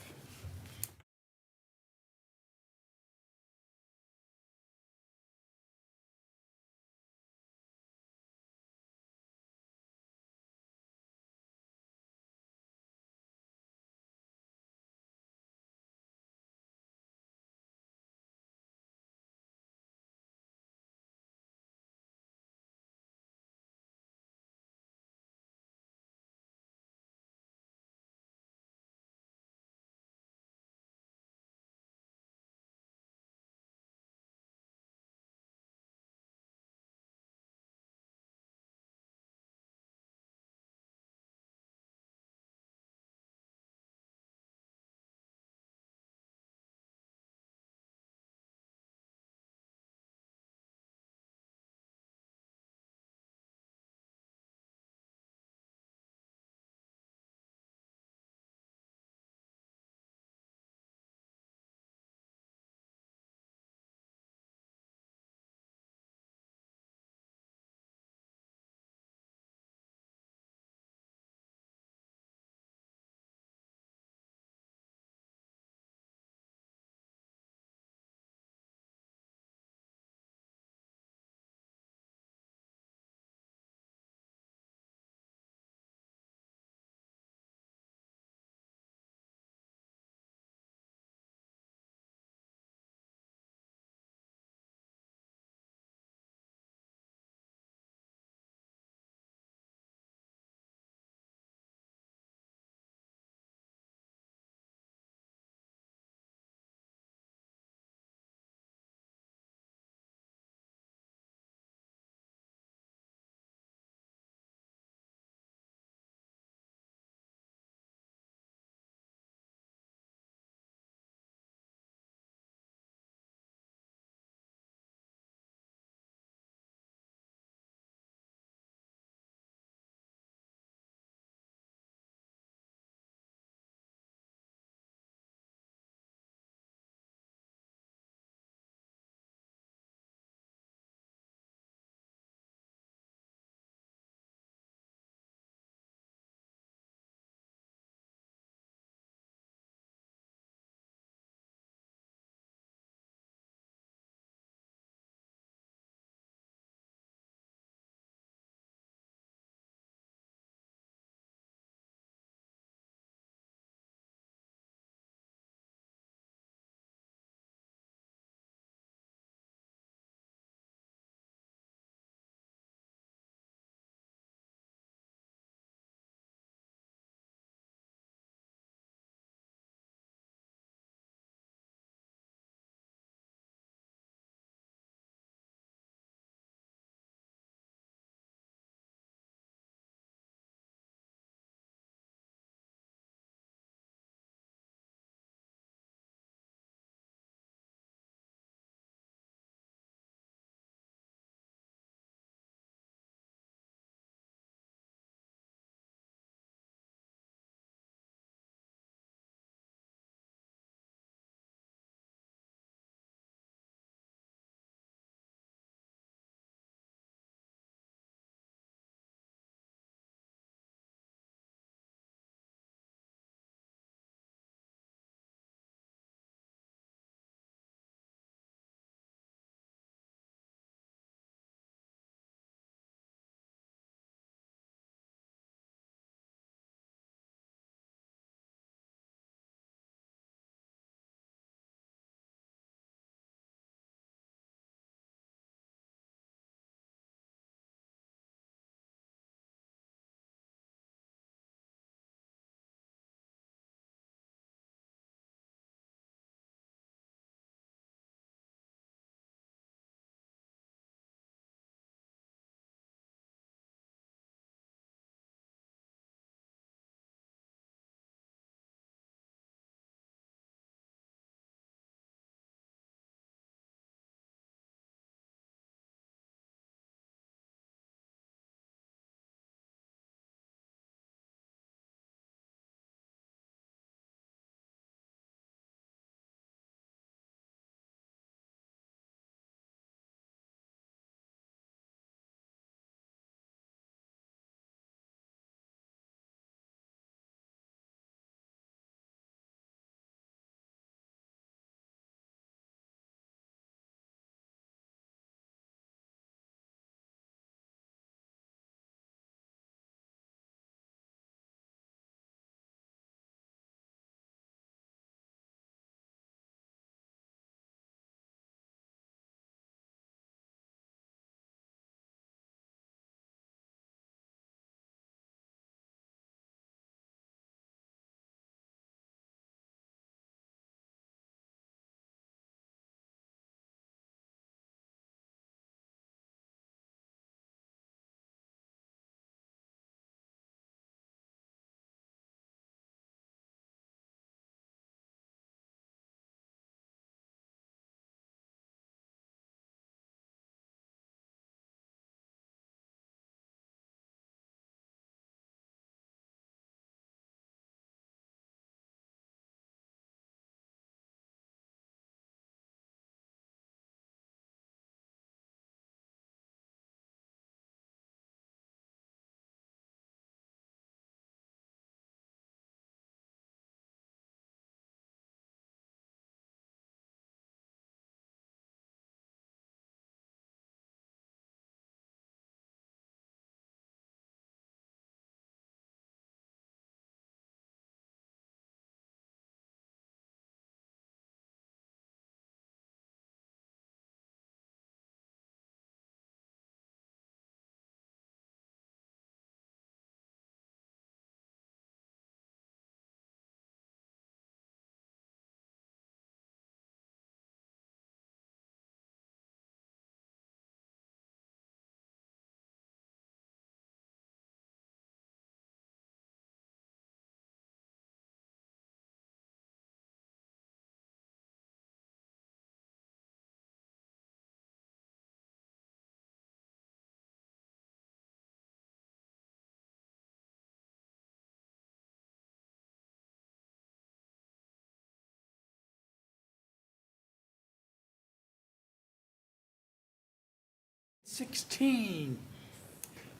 16.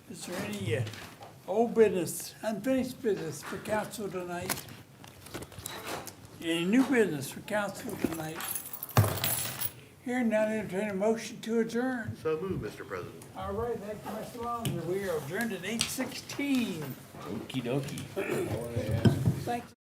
Is there any old business, unfinished business for council tonight? Any new business for council tonight? Hearing none, entertain a motion to adjourn. So move, Mr. President. All right, thank you, Mr. Longer. We are adjourned at 8:16. Okey dokey. Thank you.